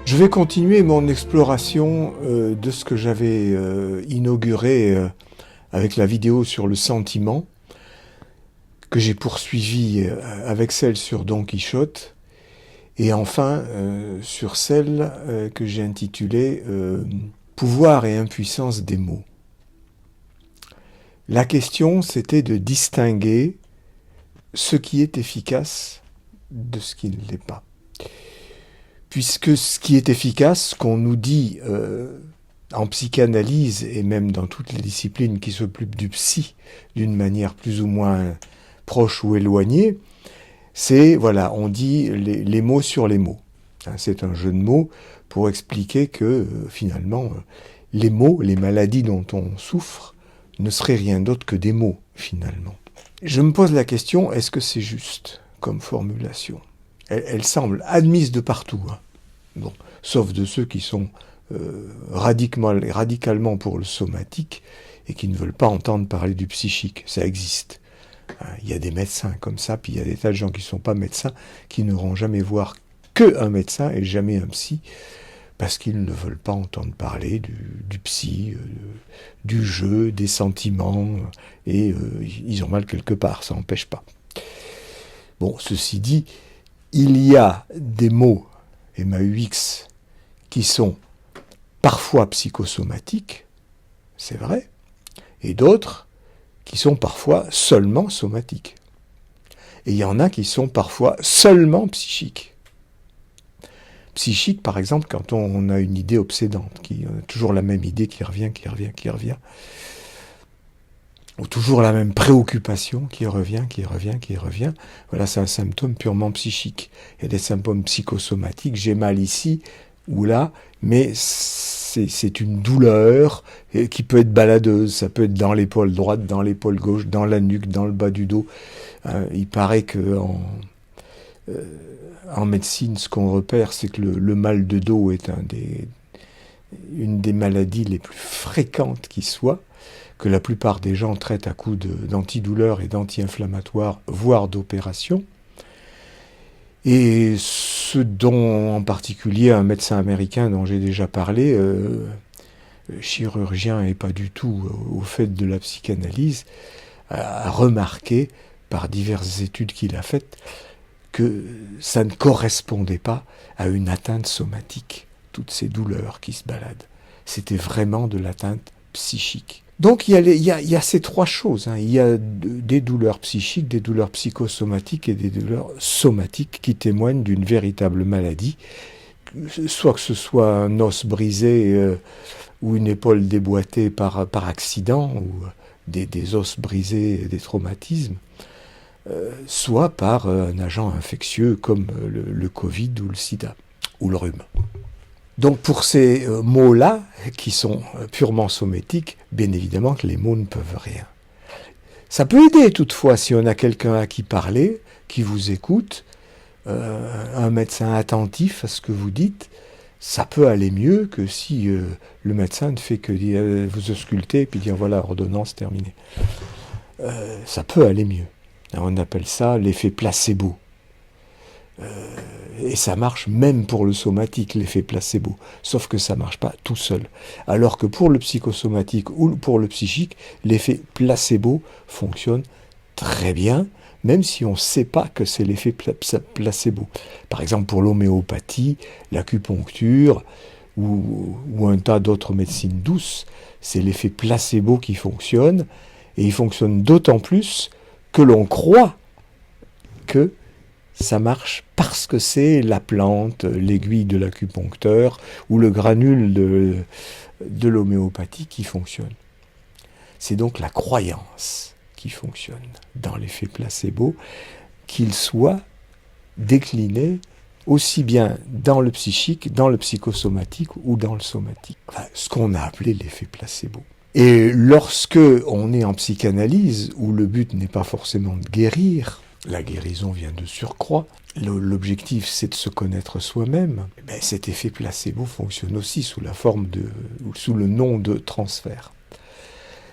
Je vais continuer mon exploration de ce que j'avais inauguré avec la vidéo sur le sentiment, que j'ai poursuivi avec celle sur Don Quichotte, et enfin sur celle que j'ai intitulée Pouvoir et impuissance des mots. La question, c'était de distinguer ce qui est efficace de ce qui ne l'est pas. Puisque ce qui est efficace, qu'on nous dit en psychanalyse et même dans toutes les disciplines qui s'occupent du psy d'une manière plus ou moins proche ou éloignée, c'est, voilà, on dit les mots sur les mots. C'est un jeu de mots pour expliquer que finalement, les mots, les maladies dont on souffre, ne seraient rien d'autre que des mots, finalement. Je me pose la question, est-ce que c'est juste comme formulation ? Elle semble admise de partout, hein. Bon, sauf de ceux qui sont radicalement pour le somatique et qui ne veulent pas entendre parler du psychique. Ça existe. Il y a des médecins comme ça, puis il y a des tas de gens qui ne sont pas médecins, qui n'auront jamais voir qu'un médecin et jamais un psy, parce qu'ils ne veulent pas entendre parler du psy, du jeu, des sentiments, et ils ont mal quelque part, ça n'empêche pas. Bon, ceci dit, il y a des mots MAUX qui sont parfois psychosomatiques, c'est vrai, et d'autres qui sont parfois seulement somatiques. Et il y en a qui sont parfois seulement psychiques. Psychique, par exemple, quand on a une idée obsédante, qui a toujours la même idée qui revient, ou toujours la même préoccupation qui revient. Voilà, c'est un symptôme purement psychique. Il y a des symptômes psychosomatiques, j'ai mal ici ou là, mais c'est une douleur qui peut être baladeuse. Ça peut être dans l'épaule droite, dans l'épaule gauche, dans la nuque, dans le bas du dos. Il paraît que en médecine, ce qu'on repère, c'est que le mal de dos est une des maladies les plus fréquentes qui soit, que la plupart des gens traitent à coups d'antidouleurs et d'anti-inflammatoires, voire d'opérations. Et ce dont en particulier un médecin américain dont j'ai déjà parlé, chirurgien et pas du tout au fait de la psychanalyse, a remarqué par diverses études qu'il a faites que ça ne correspondait pas à une atteinte somatique, toutes ces douleurs qui se baladent. C'était vraiment de l'atteinte psychique. Donc il y a ces trois choses, hein. Il y a des douleurs psychiques, des douleurs psychosomatiques et des douleurs somatiques qui témoignent d'une véritable maladie, soit que ce soit un os brisé ou une épaule déboîtée par accident, ou des os brisés, des traumatismes, soit par un agent infectieux comme le Covid ou le sida, ou le rhume. Donc pour ces mots-là, qui sont purement sométiques, bien évidemment que les mots ne peuvent rien. Ça peut aider toutefois si on a quelqu'un à qui parler, qui vous écoute, un médecin attentif à ce que vous dites, ça peut aller mieux que si le médecin ne fait que vous ausculter et puis dire voilà, ordonnance terminée. Ça peut aller mieux. On appelle ça l'effet placebo. Et ça marche même pour le somatique, l'effet placebo. Sauf que ça ne marche pas tout seul. Alors que pour le psychosomatique ou pour le psychique, l'effet placebo fonctionne très bien, même si on ne sait pas que c'est l'effet placebo. Par exemple, pour l'homéopathie, l'acupuncture ou un tas d'autres médecines douces, c'est l'effet placebo qui fonctionne, et il fonctionne d'autant plus que l'on croit que ça marche parce que c'est la plante, l'aiguille de l'acupuncteur ou le granule de l'homéopathie qui fonctionne. C'est donc la croyance qui fonctionne dans l'effet placebo, qu'il soit décliné aussi bien dans le psychique, dans le psychosomatique ou dans le somatique. Enfin, ce qu'on a appelé l'effet placebo. Et lorsque on est en psychanalyse, où le but n'est pas forcément de guérir, la guérison vient de surcroît, l'objectif c'est de se connaître soi-même, ben cet effet placebo fonctionne aussi sous le nom de transfert.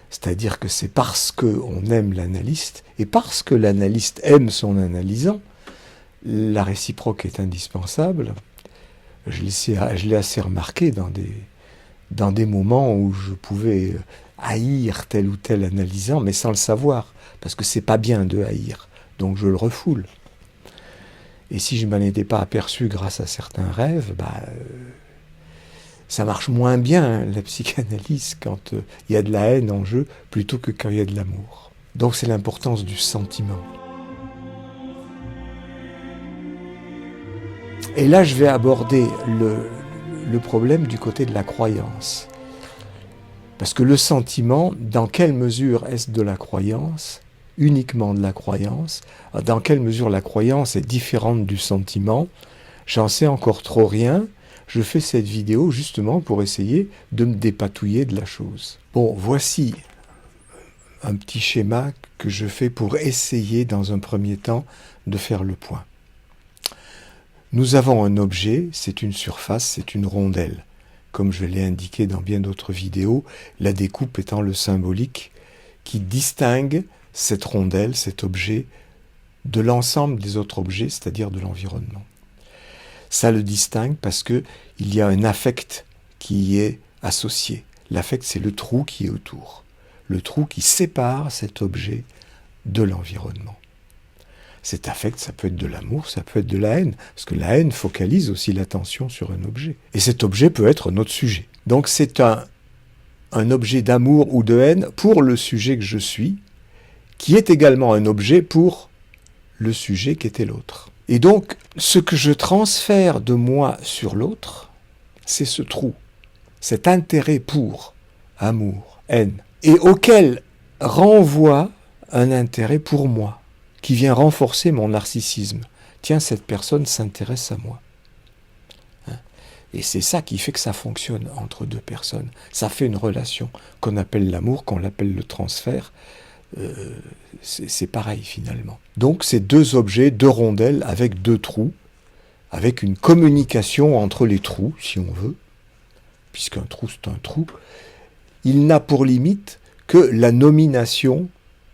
C'est-à-dire que c'est parce qu'on aime l'analyste, et parce que l'analyste aime son analysant, la réciproque est indispensable, Je l'ai assez remarqué dans des moments où je pouvais haïr tel ou tel analysant, mais sans le savoir, parce que c'est pas bien de haïr, donc je le refoule. Et si je m'en étais pas aperçu grâce à certains rêves, ça marche moins bien la psychanalyse quand il y a de la haine en jeu plutôt que quand il y a de l'amour. Donc c'est l'importance du sentiment. Et là, je vais aborder le problème du côté de la croyance. Parce que le sentiment, dans quelle mesure est-ce de la croyance, uniquement de la croyance, dans quelle mesure la croyance est différente du sentiment, j'en sais encore trop rien. Je fais cette vidéo justement pour essayer de me dépatouiller de la chose. Bon, voici un petit schéma que je fais pour essayer dans un premier temps de faire le point. Nous avons un objet, c'est une surface, c'est une rondelle. Comme je l'ai indiqué dans bien d'autres vidéos, la découpe étant le symbolique qui distingue cette rondelle, cet objet, de l'ensemble des autres objets, c'est-à-dire de l'environnement. Ça le distingue parce qu'il y a un affect qui y est associé. L'affect, c'est le trou qui est autour. Le trou qui sépare cet objet de l'environnement. Cet affect, ça peut être de l'amour, ça peut être de la haine, parce que la haine focalise aussi l'attention sur un objet. Et cet objet peut être notre sujet. Donc c'est un objet d'amour ou de haine pour le sujet que je suis, qui est également un objet pour le sujet qui était l'autre. Et donc, ce que je transfère de moi sur l'autre, c'est ce trou, cet intérêt pour amour, haine, et auquel renvoie un intérêt pour moi, qui vient renforcer mon narcissisme. Tiens, cette personne s'intéresse à moi. Et c'est ça qui fait que ça fonctionne entre deux personnes. Ça fait une relation qu'on appelle l'amour, qu'on appelle le transfert. C'est pareil finalement. Donc c'est deux objets, deux rondelles avec deux trous, avec une communication entre les trous, si on veut, puisqu'un trou c'est un trou. Il n'a pour limite que la nomination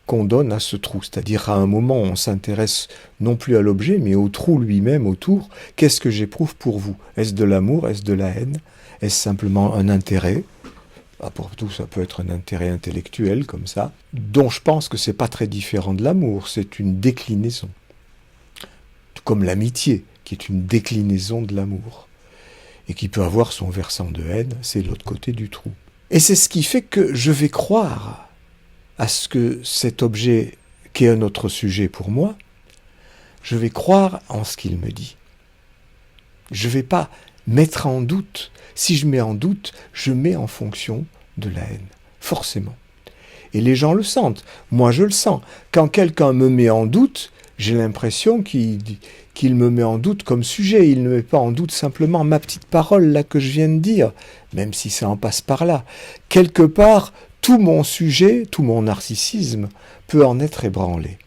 qu'on donne à ce trou, c'est-à-dire à un moment on s'intéresse non plus à l'objet, mais au trou lui-même autour. Qu'est-ce que j'éprouve pour vous? Est-ce de l'amour? Est-ce de la haine? Est-ce simplement un intérêt? Pour tout, ça peut être un intérêt intellectuel comme ça, dont je pense que c'est pas très différent de l'amour, c'est une déclinaison. Tout comme l'amitié, qui est une déclinaison de l'amour, et qui peut avoir son versant de haine, c'est l'autre côté du trou. Et c'est ce qui fait que je vais croire à ce que cet objet, qui est un autre sujet pour moi, je vais croire en ce qu'il me dit. Je ne vais pas mettre en doute. Si je mets en doute, je mets en fonction de la haine, forcément. Et les gens le sentent. Moi, je le sens. Quand quelqu'un me met en doute, j'ai l'impression qu'il me met en doute comme sujet. Il ne met pas en doute simplement ma petite parole là que je viens de dire, même si ça en passe par là. Quelque part, tout mon sujet, tout mon narcissisme peut en être ébranlé.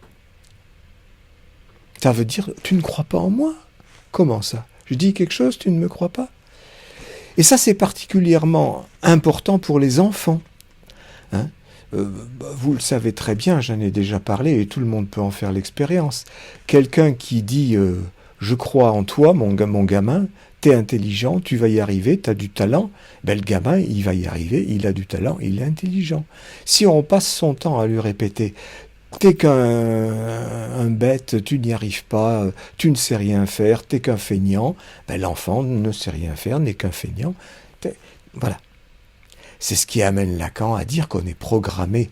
Ça veut dire, tu ne crois pas en moi? Comment ça? Je dis quelque chose, tu ne me crois pas? Et ça, c'est particulièrement important pour les enfants. Vous le savez très bien, j'en ai déjà parlé, et tout le monde peut en faire l'expérience. Quelqu'un qui dit « je crois en toi, mon gamin, t'es intelligent, tu vas y arriver, t'as du talent », le gamin, il va y arriver, il a du talent, il est intelligent. Si on passe son temps à lui répéter « t'es qu'un bête, tu n'y arrives pas, tu ne sais rien faire, t'es qu'un feignant », l'enfant ne sait rien faire, n'est qu'un feignant. Voilà. C'est ce qui amène Lacan à dire qu'on est programmé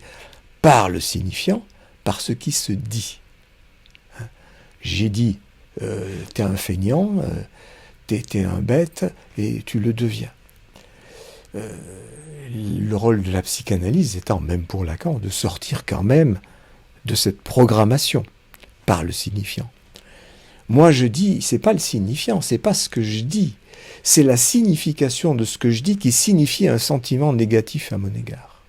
par le signifiant, par ce qui se dit. J'ai dit, t'es un feignant, t'es un bête, et tu le deviens. Le rôle de la psychanalyse étant, même pour Lacan, de sortir quand même de cette programmation par le signifiant. Moi je dis, c'est pas le signifiant, c'est pas ce que je dis, c'est la signification de ce que je dis qui signifie un sentiment négatif à mon égard.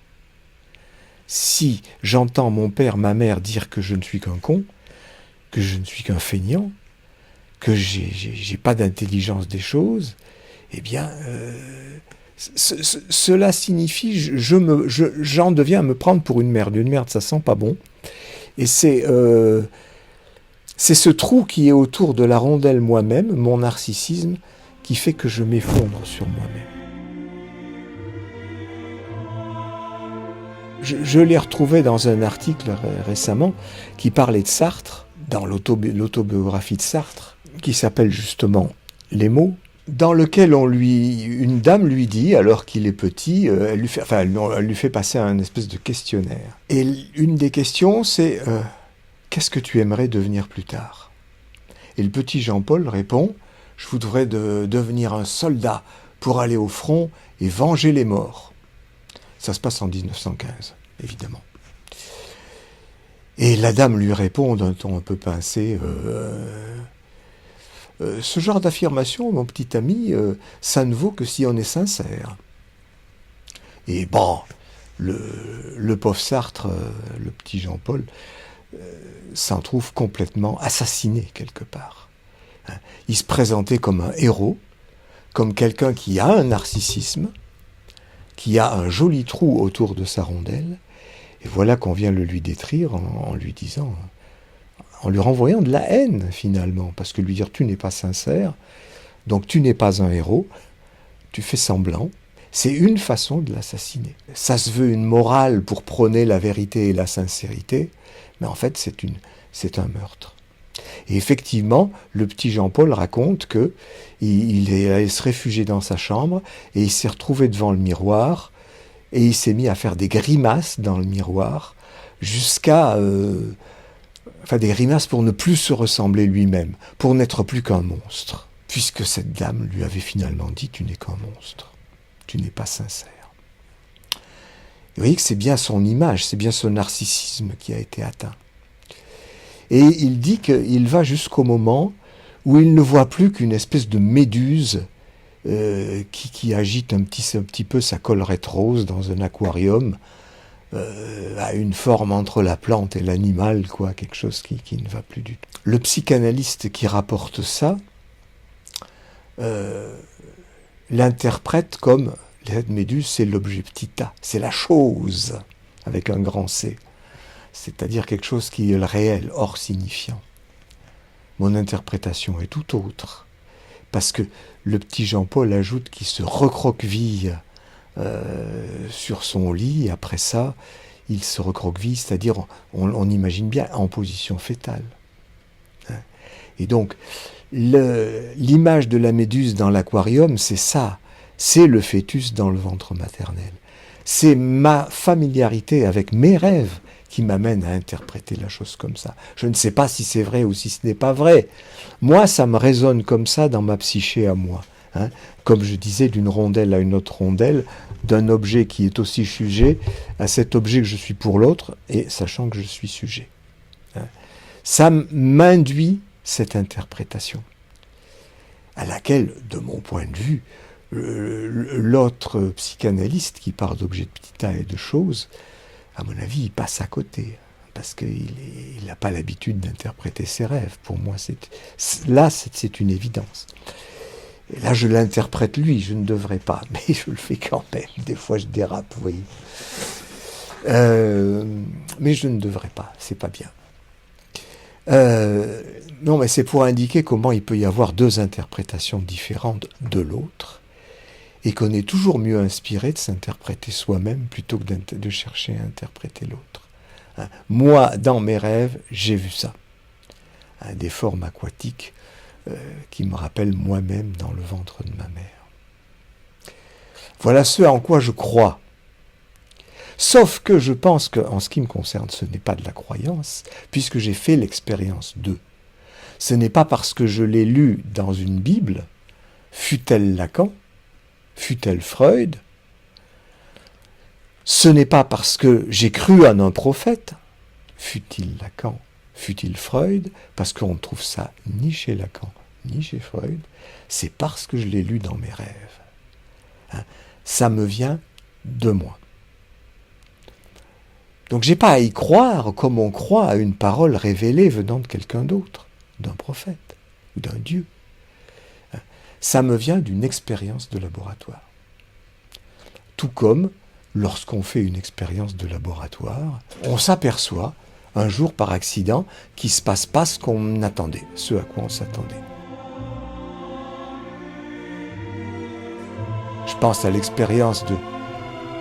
Si j'entends mon père, ma mère dire que je ne suis qu'un con, que je ne suis qu'un feignant, que j'ai pas d'intelligence des choses, eh bien, cela signifie, j'en deviens à me prendre pour une merde. Une merde, ça sent pas bon. Et c'est ce trou qui est autour de la rondelle moi-même, mon narcissisme, qui fait que je m'effondre sur moi-même. Je l'ai retrouvé dans un article récemment qui parlait de Sartre, dans l'autobiographie de Sartre, qui s'appelle justement « Les mots », dans lequel une dame lui dit, alors qu'il est petit, elle lui fait passer un espèce de questionnaire. Et une des questions, c'est qu'est-ce que tu aimerais devenir plus tard ? Et le petit Jean-Paul répond, je voudrais devenir un soldat pour aller au front et venger les morts. Ça se passe en 1915, évidemment. Et la dame lui répond d'un ton un peu pincé, ce genre d'affirmation, mon petit ami, ça ne vaut que si on est sincère. Et bon, le pauvre Sartre, le petit Jean-Paul, s'en trouve complètement assassiné quelque part. Il se présentait comme un héros, comme quelqu'un qui a un narcissisme, qui a un joli trou autour de sa rondelle, et voilà qu'on vient le lui détruire en lui disant, en lui renvoyant de la haine finalement, parce que lui dire tu n'es pas sincère, donc tu n'es pas un héros, tu fais semblant, c'est une façon de l'assassiner. Ça se veut une morale pour prôner la vérité et la sincérité, mais en fait c'est un meurtre. Et effectivement, le petit Jean-Paul raconte que il est allé se réfugier dans sa chambre et il s'est retrouvé devant le miroir et il s'est mis à faire des grimaces dans le miroir jusqu'à des grimaces pour ne plus se ressembler lui-même, pour n'être plus qu'un monstre, puisque cette dame lui avait finalement dit tu n'es qu'un monstre, tu n'es pas sincère. Vous voyez que c'est bien son image, c'est bien son narcissisme qui a été atteint. Et il dit qu'il va jusqu'au moment où il ne voit plus qu'une espèce de méduse qui agite un petit peu sa collerette rose dans un aquarium, à une forme entre la plante et l'animal, quoi, quelque chose qui ne va plus du tout. Le psychanalyste qui rapporte ça l'interprète comme cette méduse, c'est l'objet petit a, c'est la chose, avec un grand C. C'est-à-dire quelque chose qui est le réel, hors signifiant. Mon interprétation est tout autre, parce que le petit Jean-Paul ajoute qu'il se recroqueville sur son lit, et après ça, il se recroqueville, c'est-à-dire, on imagine bien, en position fétale. Et donc, l'image de la méduse dans l'aquarium, c'est ça, c'est le fœtus dans le ventre maternel. C'est ma familiarité avec mes rêves qui m'amène à interpréter la chose comme ça. Je ne sais pas si c'est vrai ou si ce n'est pas vrai. Moi, ça me résonne comme ça dans ma psyché à moi. Comme je disais, d'une rondelle à une autre rondelle, d'un objet qui est aussi sujet à cet objet que je suis pour l'autre, et sachant que je suis sujet. Ça m'induit cette interprétation, à laquelle, de mon point de vue, l'autre psychanalyste qui parle d'objets de petit a et de choses, à mon avis, il passe à côté, parce qu'il n'a pas l'habitude d'interpréter ses rêves. Pour moi, c'est une évidence. Et là, je l'interprète lui, je ne devrais pas, mais je le fais quand même. Des fois, je dérape, vous voyez. Mais je ne devrais pas, c'est pas bien. Non, mais c'est pour indiquer comment il peut y avoir deux interprétations différentes de l'autre, et qu'on est toujours mieux inspiré de s'interpréter soi-même plutôt que de chercher à interpréter l'autre. Moi, dans mes rêves, j'ai vu ça. Des formes aquatiques qui me rappellent moi-même dans le ventre de ma mère. Voilà ce en quoi je crois. Sauf que je pense qu'en ce qui me concerne, ce n'est pas de la croyance, puisque j'ai fait l'expérience d'eux. Ce n'est pas parce que je l'ai lu dans une Bible, fût-elle Lacan, fût-elle Freud, ce n'est pas parce que j'ai cru en un prophète, fût-il Lacan, fût-il Freud, parce qu'on ne trouve ça ni chez Lacan, ni chez Freud, c'est parce que je l'ai lu dans mes rêves. Ça me vient de moi. Donc j'ai pas à y croire comme on croit à une parole révélée venant de quelqu'un d'autre, d'un prophète ou d'un Dieu. Ça me vient d'une expérience de laboratoire. Tout comme, lorsqu'on fait une expérience de laboratoire, on s'aperçoit, un jour par accident, qu'il ne se passe pas ce qu'on attendait, ce à quoi on s'attendait. pense à l'expérience de...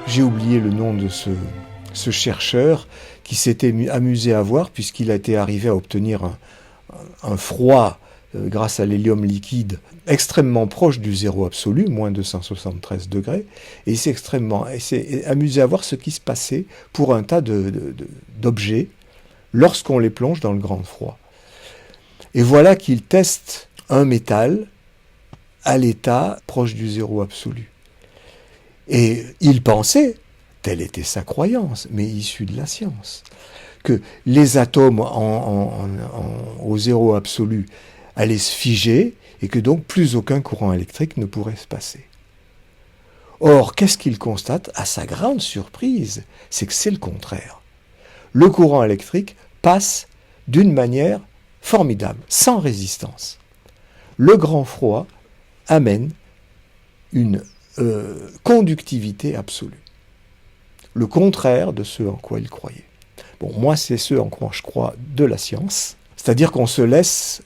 J'ai oublié le nom de ce chercheur qui s'était amusé à voir, puisqu'il a été arrivé à obtenir un froid grâce à l'hélium liquide extrêmement proche du zéro absolu, moins 273 degrés, et il s'est amusé à voir ce qui se passait pour un tas d'objets lorsqu'on les plonge dans le grand froid. Et voilà qu'il teste un métal à l'état proche du zéro absolu. Et il pensait, telle était sa croyance, mais issue de la science, que les atomes au zéro absolu allaient se figer et que donc plus aucun courant électrique ne pourrait se passer. Or, qu'est-ce qu'il constate? À sa grande surprise, c'est que c'est le contraire. Le courant électrique passe d'une manière formidable, sans résistance. Le grand froid amène une conductivité absolue. Le contraire de ce en quoi il croyait. Bon, moi, c'est ce en quoi je crois de la science, c'est-à-dire qu'on se laisse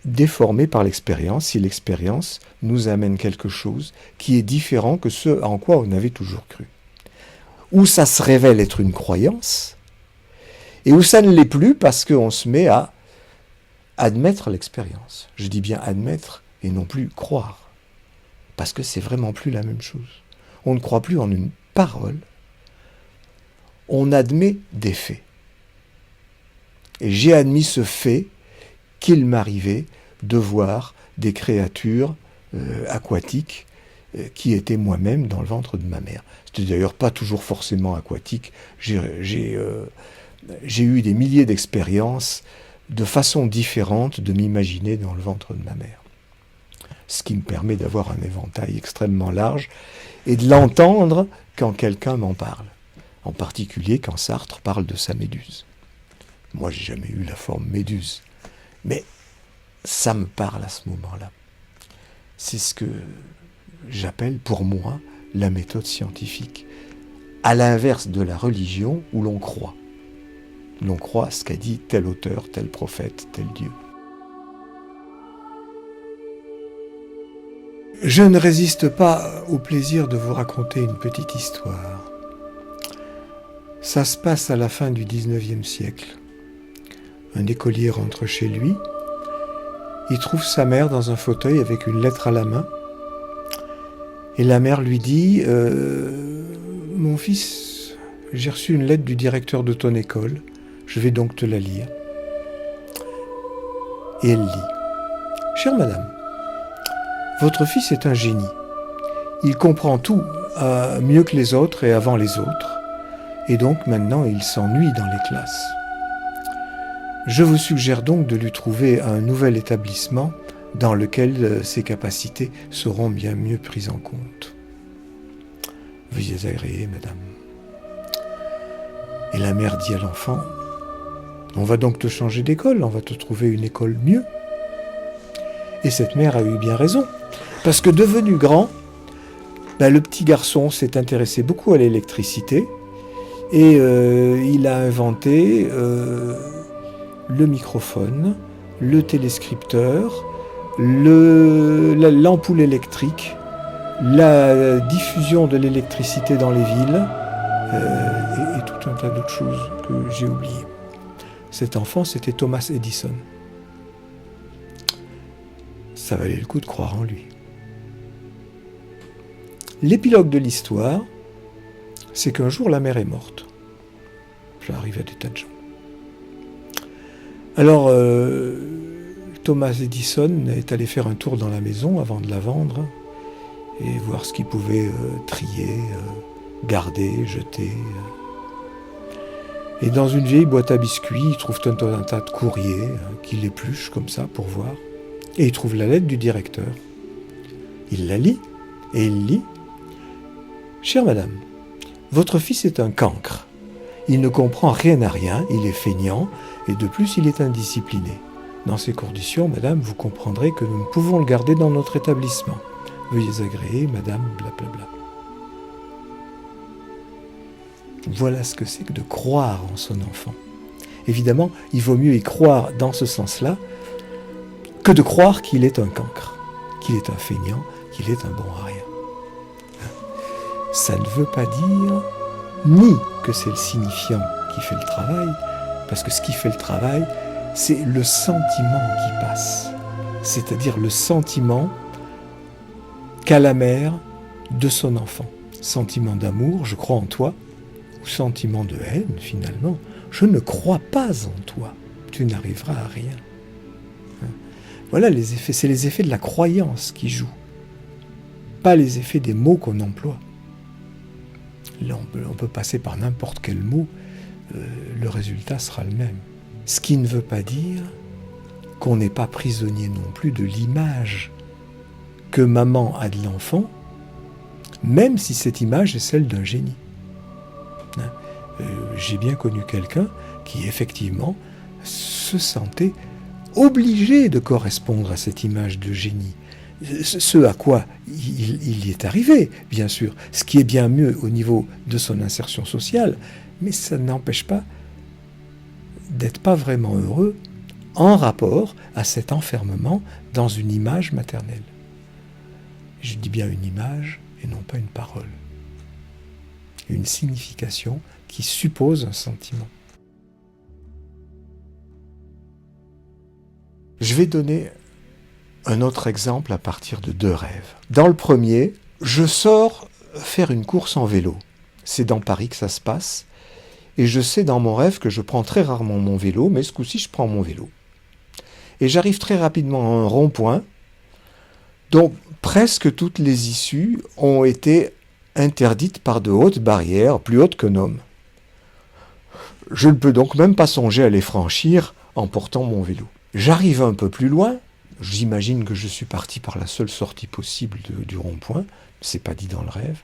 déformer par l'expérience si l'expérience nous amène quelque chose qui est différent que ce en quoi on avait toujours cru. Ou ça se révèle être une croyance, et où ça ne l'est plus parce qu'on se met à admettre l'expérience. Je dis bien admettre et non plus croire. Parce que c'est vraiment plus la même chose. On ne croit plus en une parole, on admet des faits. Et j'ai admis ce fait qu'il m'arrivait de voir des créatures aquatiques qui étaient moi-même dans le ventre de ma mère. C'était d'ailleurs pas toujours forcément aquatique. J'ai eu des milliers d'expériences de façon différente de m'imaginer dans le ventre de ma mère. Ce qui me permet d'avoir un éventail extrêmement large et de l'entendre quand quelqu'un m'en parle. En particulier quand Sartre parle de sa méduse. Moi, j'ai jamais eu la forme méduse, mais ça me parle à ce moment-là. C'est ce que j'appelle pour moi la méthode scientifique. À l'inverse de la religion où l'on croit. L'on croit ce qu'a dit tel auteur, tel prophète, tel Dieu. Je ne résiste pas au plaisir de vous raconter une petite histoire. Ça se passe à la fin du XIXe siècle. Un écolier rentre chez lui. Il trouve sa mère dans un fauteuil avec une lettre à la main. Et la mère lui dit « Mon fils, j'ai reçu une lettre du directeur de ton école. Je vais donc te la lire. » Et elle lit « Chère madame, votre fils est un génie. Il comprend tout mieux que les autres et avant les autres. Et donc maintenant il s'ennuie dans les classes. Je vous suggère donc de lui trouver un nouvel établissement dans lequel ses capacités seront bien mieux prises en compte. Veuillez agréer, madame. » Et la mère dit à l'enfant « On va donc te changer d'école, on va te trouver une école mieux. » Et cette mère a eu bien raison, parce que devenu grand, le petit garçon s'est intéressé beaucoup à l'électricité et il a inventé le microphone, le téléscripteur, l'ampoule électrique, la diffusion de l'électricité dans les villes et tout un tas d'autres choses que j'ai oubliées. Cet enfant, c'était Thomas Edison. Ça valait le coup de croire en lui. L'épilogue de l'histoire, c'est qu'un jour la mère est morte. Ça arrive à des tas de gens. Alors, Thomas Edison est allé faire un tour dans la maison avant de la vendre et voir ce qu'il pouvait trier, garder, jeter. Et dans une vieille boîte à biscuits, il trouve un tas de courriers qu'il épluche comme ça pour voir. Et il trouve la lettre du directeur. Il la lit et il lit « Chère madame, votre fils est un cancre. Il ne comprend rien à rien, il est feignant et de plus il est indiscipliné. Dans ces conditions, madame, vous comprendrez que nous ne pouvons le garder dans notre établissement. Veuillez agréer, madame, blablabla. » Voilà ce que c'est que de croire en son enfant. Évidemment, il vaut mieux y croire dans ce sens-là que de croire qu'il est un cancre, qu'il est un feignant, qu'il est un bon à rien. Ça ne veut pas dire ni que c'est le signifiant qui fait le travail, parce que ce qui fait le travail, c'est le sentiment qui passe. C'est-à-dire le sentiment qu'a la mère de son enfant. Sentiment d'amour, je crois en toi, ou sentiment de haine, finalement. Je ne crois pas en toi. Tu n'arriveras à rien. Voilà les effets. C'est les effets de la croyance qui jouent, pas les effets des mots qu'on emploie. Là, on peut passer par n'importe quel mot, le résultat sera le même. Ce qui ne veut pas dire qu'on n'est pas prisonnier non plus de l'image que maman a de l'enfant, même si cette image est celle d'un génie. J'ai bien connu quelqu'un qui, effectivement, se sentait obligé de correspondre à cette image de génie. Ce à quoi il y est arrivé, bien sûr, ce qui est bien mieux au niveau de son insertion sociale, mais ça n'empêche pas d'être pas vraiment heureux en rapport à cet enfermement dans une image maternelle. Je dis bien une image et non pas une parole. Une signification qui suppose un sentiment. Je vais donner un autre exemple à partir de 2 rêves. Dans le premier, je sors faire une course en vélo. C'est dans Paris que ça se passe. Et je sais dans mon rêve que je prends très rarement mon vélo, mais ce coup-ci, je prends mon vélo. Et j'arrive très rapidement à un rond-point dont presque toutes les issues ont été interdites par de hautes barrières, plus hautes qu'un homme. Je ne peux donc même pas songer à les franchir en portant mon vélo. J'arrive un peu plus loin. J'imagine que je suis parti par la seule sortie possible du rond-point. C'est pas dit dans le rêve.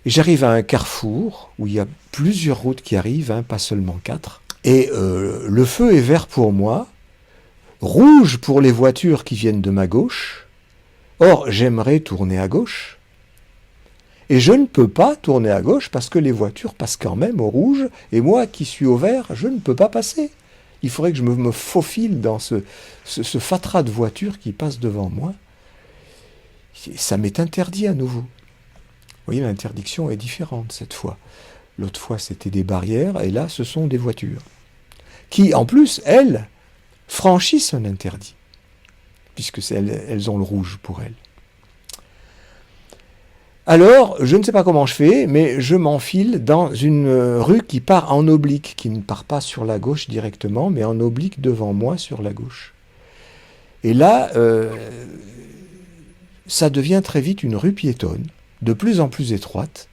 Et j'arrive à un carrefour où il y a plusieurs routes qui arrivent, pas seulement 4. Et le feu est vert pour moi, rouge pour les voitures qui viennent de ma gauche. Or, j'aimerais tourner à gauche. Et je ne peux pas tourner à gauche parce que les voitures passent quand même au rouge. Et moi qui suis au vert, je ne peux pas passer. Il faudrait que je me faufile dans ce fatras de voitures qui passent devant moi. Ça m'est interdit à nouveau. Vous voyez, l'interdiction est différente cette fois. L'autre fois, c'était des barrières, et là, ce sont des voitures. Qui, en plus, elles, franchissent un interdit, puisque elles ont le rouge pour elles. Alors, je ne sais pas comment je fais, mais je m'enfile dans une rue qui part en oblique, qui ne part pas sur la gauche directement, mais en oblique devant moi sur la gauche. Et là, ça devient très vite une rue piétonne, de plus en plus étroite,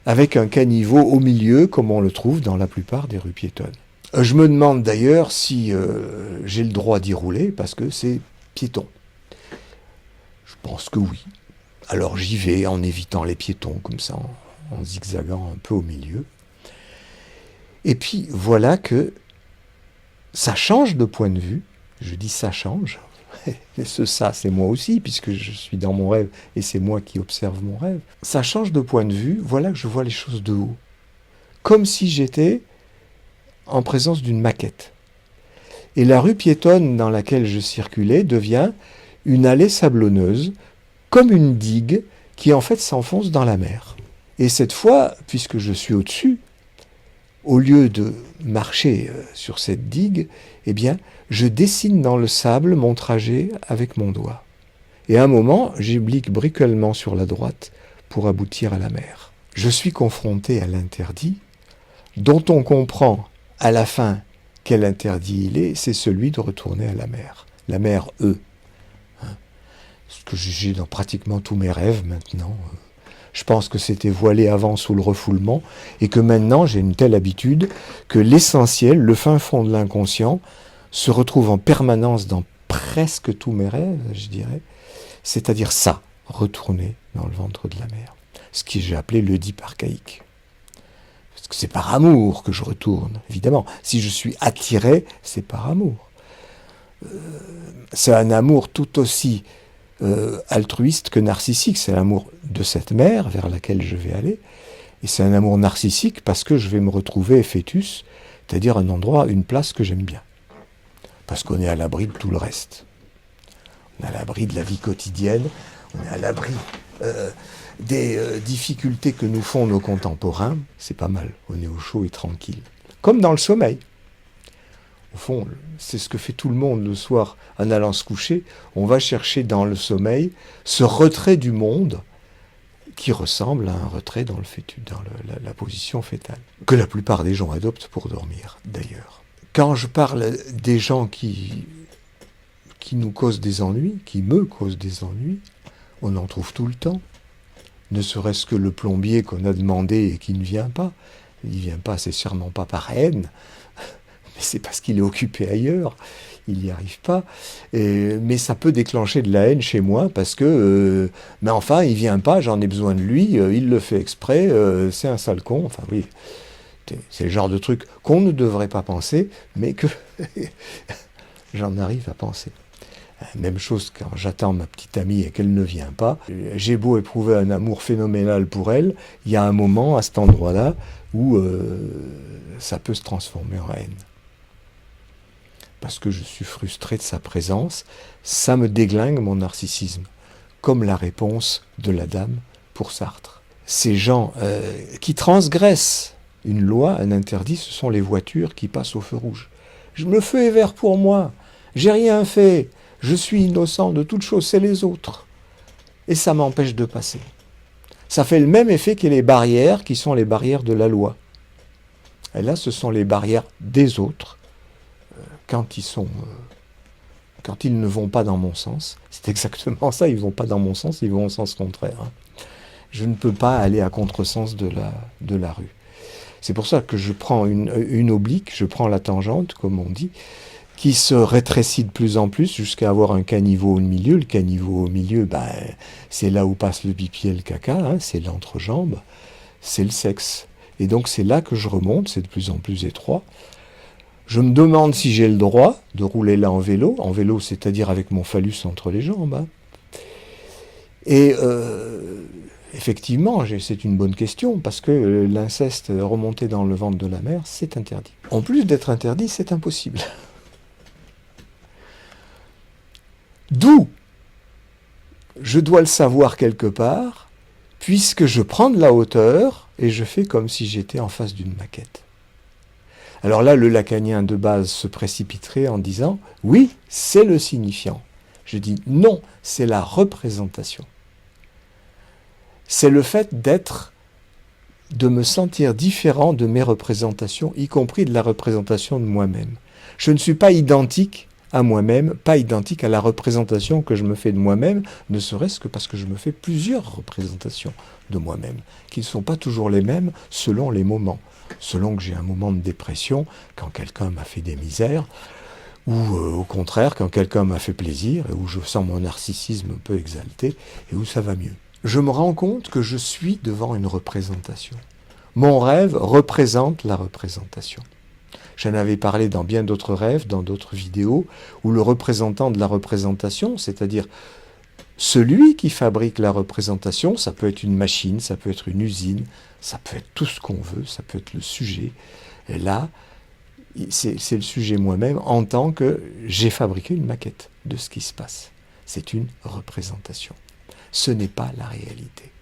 avec un caniveau au milieu, comme on le trouve dans la plupart des rues piétonnes. Je me demande d'ailleurs si j'ai le droit d'y rouler, parce que c'est piéton. Je pense que oui. Alors j'y vais en évitant les piétons, comme ça, en zigzagant un peu au milieu. Et puis voilà que ça change de point de vue. Je dis ça change. Et ça, c'est moi aussi, puisque je suis dans mon rêve, et c'est moi qui observe mon rêve. Ça change de point de vue, voilà que je vois les choses de haut. Comme si j'étais en présence d'une maquette. Et la rue piétonne dans laquelle je circulais devient une allée sablonneuse, comme une digue qui en fait s'enfonce dans la mer. Et cette fois, puisque je suis au-dessus, au lieu de marcher sur cette digue, eh bien, je dessine dans le sable mon trajet avec mon doigt. Et à un moment, j'oblique bricolement sur la droite pour aboutir à la mer. Je suis confronté à l'interdit, dont on comprend à la fin quel interdit il est, c'est celui de retourner à la mer. La mer E. Ce que j'ai dans pratiquement tous mes rêves maintenant. Je pense que c'était voilé avant sous le refoulement et que maintenant j'ai une telle habitude que l'essentiel, le fin fond de l'inconscient, se retrouve en permanence dans presque tous mes rêves, je dirais. C'est-à-dire ça, retourner dans le ventre de la mer. Ce que j'ai appelé l'Oedipe archaïque. Parce que c'est par amour que je retourne, évidemment. Si je suis attiré, c'est par amour. C'est un amour tout aussi altruiste que narcissique. C'est l'amour de cette mer vers laquelle je vais aller. Et c'est un amour narcissique parce que je vais me retrouver fœtus, c'est-à-dire un endroit, une place que j'aime bien. Parce qu'on est à l'abri de tout le reste. On est à l'abri de la vie quotidienne, on est à l'abri des difficultés que nous font nos contemporains, c'est pas mal, on est au chaud et tranquille. Comme dans le sommeil. Au fond, c'est ce que fait tout le monde le soir en allant se coucher. On va chercher dans le sommeil ce retrait du monde qui ressemble à un retrait dans la position fétale, que la plupart des gens adoptent pour dormir, d'ailleurs. Quand je parle des gens qui nous causent des ennuis, qui me causent des ennuis, on en trouve tout le temps. Ne serait-ce que le plombier qu'on a demandé et qui ne vient pas. Il ne vient pas, c'est sûrement pas par haine, mais c'est parce qu'il est occupé ailleurs. Il n'y arrive pas. Mais ça peut déclencher de la haine chez moi parce que, mais enfin, il vient pas, j'en ai besoin de lui, il le fait exprès, c'est un sale con. Enfin oui, c'est le genre de truc qu'on ne devrait pas penser, mais que j'en arrive à penser. Même chose quand j'attends ma petite amie et qu'elle ne vient pas. J'ai beau éprouver un amour phénoménal pour elle, il y a un moment à cet endroit-là où ça peut se transformer en haine. Parce que je suis frustré de sa présence, ça me déglingue mon narcissisme, comme la réponse de la dame pour Sartre. Ces gens qui transgressent une loi, un interdit, ce sont les voitures qui passent au feu rouge. Le feu est vert pour moi, j'ai rien fait, je suis innocent de toute chose, c'est les autres. Et ça m'empêche de passer. Ça fait le même effet que les barrières qui sont les barrières de la loi. Et là, ce sont les barrières des autres. Quand ils ne vont pas dans mon sens, c'est exactement ça, ils ne vont pas dans mon sens, ils vont au sens contraire. Je ne peux pas aller à contresens de la rue. C'est pour ça que je prends une oblique, je prends la tangente, comme on dit, qui se rétrécit de plus en plus jusqu'à avoir un caniveau au milieu. Le caniveau au milieu, c'est là où passe le pipi et le caca, c'est l'entrejambe, c'est le sexe. Et donc c'est là que je remonte, c'est de plus en plus étroit. Je me demande si j'ai le droit de rouler là en vélo, c'est-à-dire avec mon phallus entre les jambes. Et effectivement, c'est une bonne question, parce que l'inceste remonté dans le ventre de la mère, c'est interdit. En plus d'être interdit, c'est impossible. D'où je dois le savoir quelque part, puisque je prends de la hauteur et je fais comme si j'étais en face d'une maquette. Alors là, le lacanien de base se précipiterait en disant « Oui, c'est le signifiant ». Je dis « Non, c'est la représentation ». C'est le fait de me sentir différent de mes représentations, y compris de la représentation de moi-même. Je ne suis pas identique à moi-même, pas identique à la représentation que je me fais de moi-même, ne serait-ce que parce que je me fais plusieurs représentations de moi-même, qui ne sont pas toujours les mêmes selon les moments. Selon que j'ai un moment de dépression, quand quelqu'un m'a fait des misères, ou au contraire, quand quelqu'un m'a fait plaisir, et où je sens mon narcissisme un peu exalté, et où ça va mieux. Je me rends compte que je suis devant une représentation. Mon rêve représente la représentation. J'en avais parlé dans bien d'autres rêves, dans d'autres vidéos, où le représentant de la représentation, c'est-à-dire celui qui fabrique la représentation, ça peut être une machine, ça peut être une usine, ça peut être tout ce qu'on veut, ça peut être le sujet. Et là, c'est le sujet moi-même en tant que j'ai fabriqué une maquette de ce qui se passe. C'est une représentation. Ce n'est pas la réalité.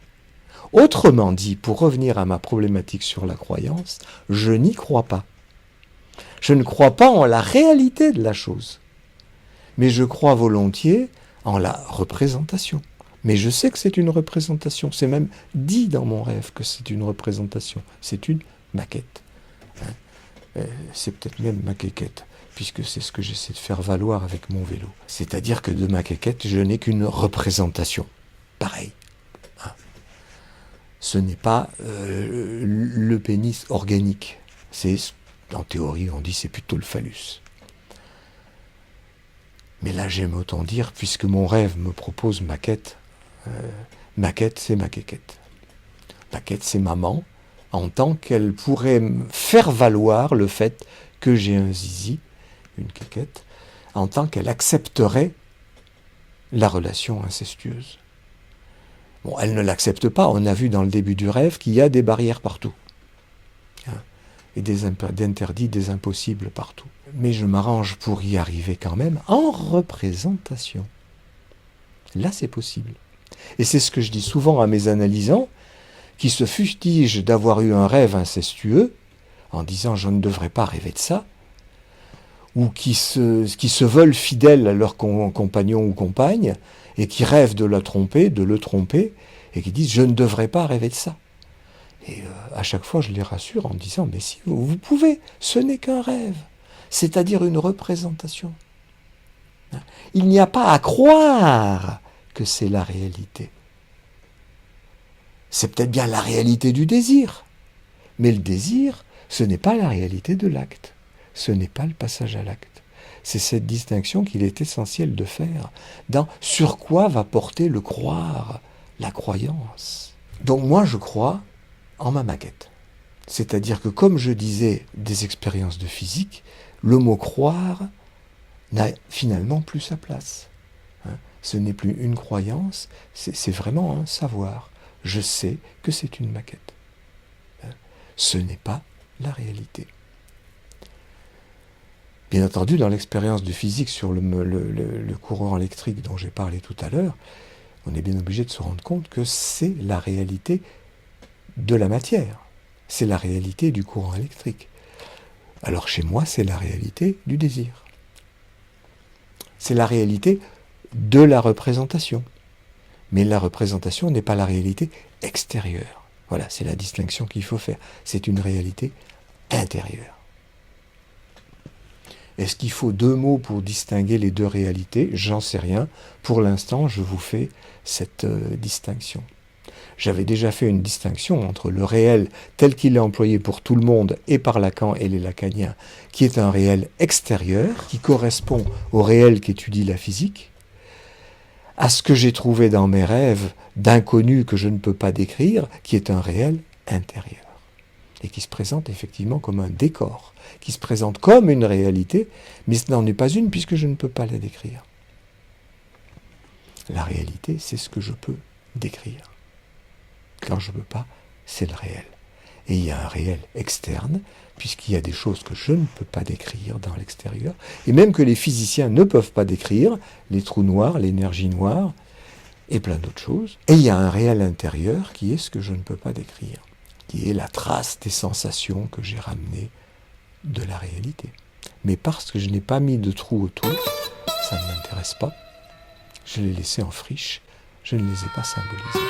Autrement dit, pour revenir à ma problématique sur la croyance, je n'y crois pas. Je ne crois pas en la réalité de la chose. Mais je crois volontiers en la représentation. Mais je sais que c'est une représentation. C'est même dit dans mon rêve que c'est une représentation. C'est une maquette. C'est peut-être même ma quéquette, puisque c'est ce que j'essaie de faire valoir avec mon vélo. C'est-à-dire que de ma quéquette, je n'ai qu'une représentation. Pareil. Ce n'est pas le pénis organique. En théorie, on dit c'est plutôt le phallus. Mais là, j'aime autant dire, puisque mon rêve me propose maquette, maquette, c'est ma quéquette. Maquette, c'est maman, en tant qu'elle pourrait faire valoir le fait que j'ai un zizi, une quéquette, en tant qu'elle accepterait la relation incestueuse. Bon, elle ne l'accepte pas, on a vu dans le début du rêve qu'il y a des barrières partout. Et des interdits, des impossibles partout. Mais je m'arrange pour y arriver quand même en représentation. Là, c'est possible. Et c'est ce que je dis souvent à mes analysants, qui se fustigent d'avoir eu un rêve incestueux, en disant « je ne devrais pas rêver de ça », ou qui se veulent fidèles à leur compagnon ou compagne, et qui rêvent de le tromper, et qui disent « je ne devrais pas rêver de ça ». Et à chaque fois, je les rassure en disant « mais si, vous pouvez, ce n'est qu'un rêve, c'est-à-dire une représentation. Il n'y a pas à croire que c'est la réalité. C'est peut-être bien la réalité du désir, mais le désir, ce n'est pas la réalité de l'acte, ce n'est pas le passage à l'acte. C'est cette distinction qu'il est essentiel de faire dans sur quoi va porter le croire, la croyance. Donc moi, je crois en ma maquette. C'est-à-dire que, comme je disais des expériences de physique, le mot croire n'a finalement plus sa place. Ce n'est plus une croyance, c'est vraiment un savoir. Je sais que c'est une maquette. Ce n'est pas la réalité. Bien entendu, dans l'expérience de physique sur le courant électrique dont j'ai parlé tout à l'heure, on est bien obligé de se rendre compte que c'est la réalité de la matière. C'est la réalité du courant électrique. Alors chez moi, c'est la réalité du désir. C'est la réalité de la représentation. Mais la représentation n'est pas la réalité extérieure. Voilà, c'est la distinction qu'il faut faire. C'est une réalité intérieure. Est-ce qu'il faut 2 mots pour distinguer les 2 réalités? J'en sais rien. Pour l'instant, je vous fais cette distinction. J'avais déjà fait une distinction entre le réel tel qu'il est employé pour tout le monde et par Lacan et les lacaniens, qui est un réel extérieur, qui correspond au réel qu'étudie la physique, à ce que j'ai trouvé dans mes rêves d'inconnus que je ne peux pas décrire, qui est un réel intérieur, et qui se présente effectivement comme un décor, qui se présente comme une réalité, mais ce n'en est pas une puisque je ne peux pas la décrire. La réalité, c'est ce que je peux décrire. Quand je ne peux pas, c'est le réel. Et il y a un réel externe, puisqu'il y a des choses que je ne peux pas décrire dans l'extérieur, et même que les physiciens ne peuvent pas décrire, les trous noirs, l'énergie noire, et plein d'autres choses. Et il y a un réel intérieur qui est ce que je ne peux pas décrire, qui est la trace des sensations que j'ai ramenées de la réalité. Mais parce que je n'ai pas mis de trous autour, ça ne m'intéresse pas. Je l'ai laissé en friche, je ne les ai pas symbolisés.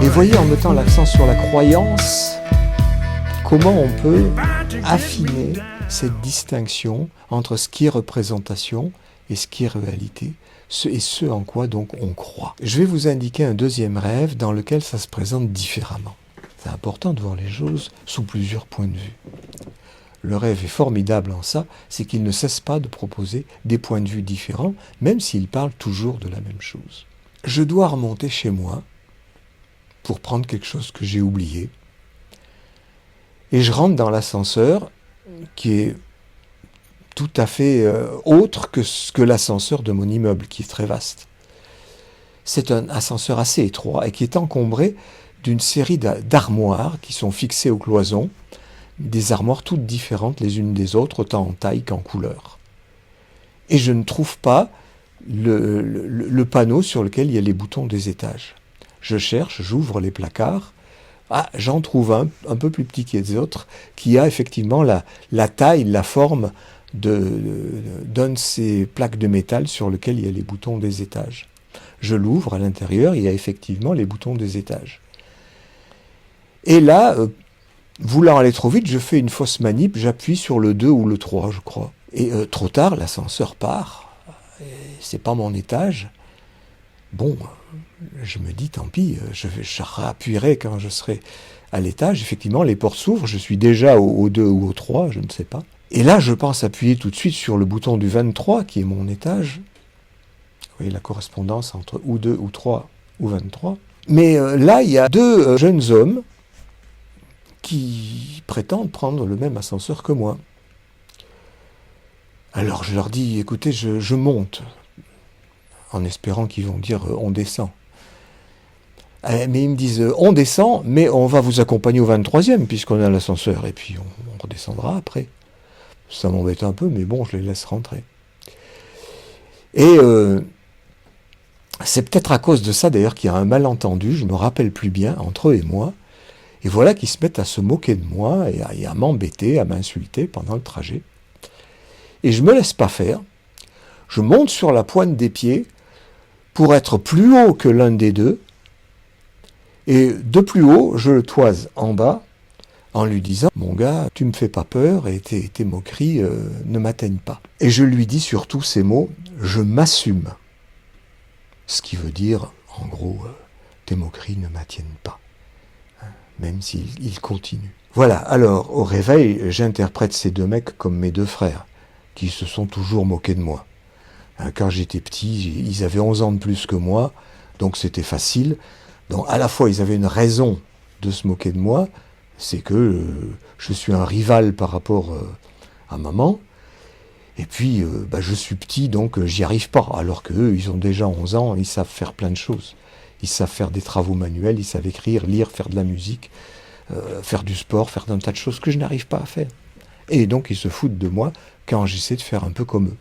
Et voyez, en mettant l'accent sur la croyance, comment on peut affiner cette distinction entre ce qui est représentation et ce qui est réalité, et ce en quoi donc on croit. Je vais vous indiquer un deuxième rêve dans lequel ça se présente différemment. C'est important de voir les choses sous plusieurs points de vue. Le rêve est formidable en ça, c'est qu'il ne cesse pas de proposer des points de vue différents, même s'il parle toujours de la même chose. Je dois remonter chez moi pour prendre quelque chose que j'ai oublié. Et je rentre dans l'ascenseur qui est tout à fait autre que l'ascenseur de mon immeuble, qui est très vaste. C'est un ascenseur assez étroit et qui est encombré d'une série d'armoires qui sont fixées aux cloisons, des armoires toutes différentes les unes des autres, autant en taille qu'en couleur. Et je ne trouve pas le panneau sur lequel il y a les boutons des étages. Je cherche, j'ouvre les placards. Ah, j'en trouve un peu plus petit que les autres, qui a effectivement la taille, la forme d'un de ces plaques de métal sur lequel il y a les boutons des étages. Je l'ouvre, à l'intérieur, il y a effectivement les boutons des étages. Et là, voulant aller trop vite, je fais une fausse manip, j'appuie sur le 2 ou le 3, je crois. Et trop tard, l'ascenseur part. C'est pas mon étage. Bon, je me dis, tant pis, je rappuierai quand je serai à l'étage. Effectivement, les portes s'ouvrent, je suis déjà au 2 ou au 3, je ne sais pas. Et là, je pense appuyer tout de suite sur le bouton du 23, qui est mon étage. Vous voyez la correspondance entre ou 2 ou 3 ou 23. Mais là, il y a deux jeunes hommes qui prétendent prendre le même ascenseur que moi. Alors je leur dis, écoutez, je monte, en espérant qu'ils vont dire on descend. Mais ils me disent on descend, mais on va vous accompagner au 23e, puisqu'on a l'ascenseur, et puis on redescendra après. Ça m'embête un peu, mais bon, je les laisse rentrer. Et c'est peut-être à cause de ça d'ailleurs qu'il y a un malentendu, je me rappelle plus bien, entre eux et moi. Et voilà qu'ils se mettent à se moquer de moi et à m'embêter, à m'insulter pendant le trajet. Et je me laisse pas faire. Je monte sur la pointe des pieds pour être plus haut que l'un des deux. Et de plus haut, je le toise en bas en lui disant « Mon gars, tu me fais pas peur et tes moqueries ne m'atteignent pas. » Et je lui dis surtout ces mots « Je m'assume ». Ce qui veut dire, en gros, tes moqueries ne m'attiennent pas. Même s'il continue. Voilà, alors au réveil, j'interprète ces deux mecs comme mes deux frères, qui se sont toujours moqués de moi. Quand j'étais petit, ils avaient 11 ans de plus que moi, donc c'était facile. Donc à la fois, ils avaient une raison de se moquer de moi, c'est que je suis un rival par rapport à maman, et puis je suis petit, donc j'y arrive pas, alors qu'eux, ils ont déjà 11 ans, ils savent faire plein de choses. Ils savent faire des travaux manuels, ils savent écrire, lire, faire de la musique, faire du sport, faire un tas de choses que je n'arrive pas à faire. Et donc ils se foutent de moi quand j'essaie de faire un peu comme eux.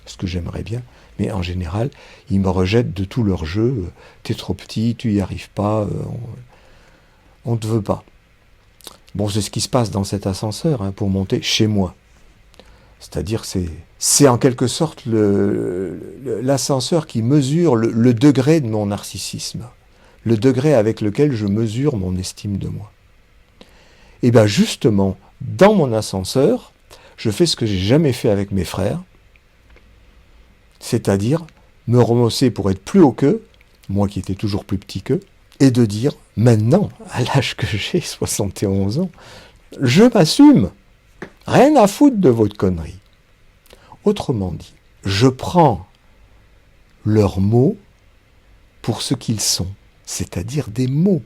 Ce que j'aimerais bien. Mais en général, ils me rejettent de tout leur jeu. T'es trop petit, tu y arrives pas, on te veut pas. Bon, c'est ce qui se passe dans cet ascenseur pour monter chez moi. C'est-à-dire c'est en quelque sorte l'ascenseur qui mesure le degré de mon narcissisme, le degré avec lequel je mesure mon estime de moi. Et bien justement, dans mon ascenseur, je fais ce que j'ai jamais fait avec mes frères, c'est-à-dire me rehausser pour être plus haut qu'eux, moi qui étais toujours plus petit qu'eux, et de dire, maintenant, à l'âge que j'ai, 71 ans, je m'assume. Rien à foutre de votre connerie. Autrement dit, je prends leurs mots pour ce qu'ils sont, c'est-à-dire des mots,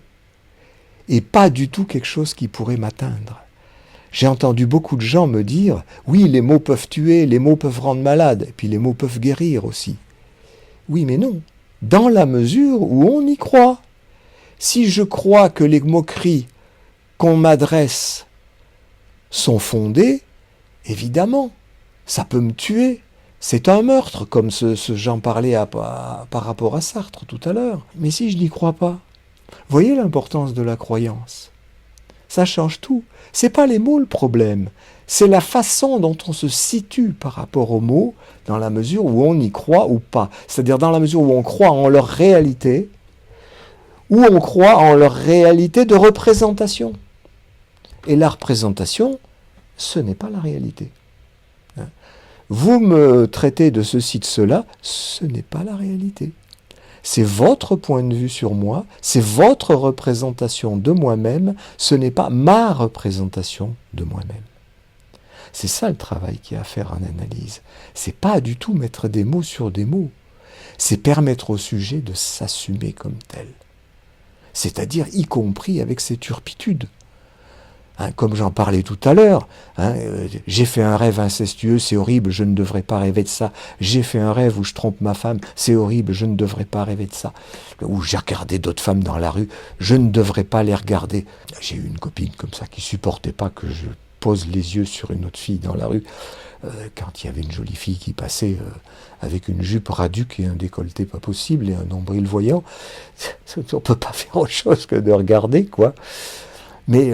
et pas du tout quelque chose qui pourrait m'atteindre. J'ai entendu beaucoup de gens me dire « Oui, les mots peuvent tuer, les mots peuvent rendre malade, et puis les mots peuvent guérir aussi. » Oui, mais non, dans la mesure où on y croit. Si je crois que les moqueries qu'on m'adresse sont fondées, évidemment, ça peut me tuer. C'est un meurtre, comme j'en parlais par rapport à Sartre tout à l'heure. Mais si je n'y crois pas, voyez l'importance de la croyance. Ça change tout. C'est pas les mots le problème, c'est la façon dont on se situe par rapport aux mots, dans la mesure où on y croit ou pas. C'est-à-dire dans la mesure où on croit en leur réalité, ou on croit en leur réalité de représentation. Et la représentation, ce n'est pas la réalité. Vous me traitez de ceci, de cela, ce n'est pas la réalité. C'est votre point de vue sur moi, c'est votre représentation de moi-même, ce n'est pas ma représentation de moi-même. C'est ça le travail qu'il y a à faire en analyse. C'est pas du tout mettre des mots sur des mots, c'est permettre au sujet de s'assumer comme tel. C'est-à-dire y compris avec ses turpitudes. Comme j'en parlais tout à l'heure, j'ai fait un rêve incestueux, c'est horrible, je ne devrais pas rêver de ça. J'ai fait un rêve où je trompe ma femme, c'est horrible, je ne devrais pas rêver de ça. Ou j'ai regardé d'autres femmes dans la rue, je ne devrais pas les regarder. J'ai eu une copine comme ça qui supportait pas que je pose les yeux sur une autre fille dans la rue, quand il y avait une jolie fille qui passait avec une jupe raduque et un décolleté pas possible et un nombril voyant. On peut pas faire autre chose que de regarder, quoi. Mais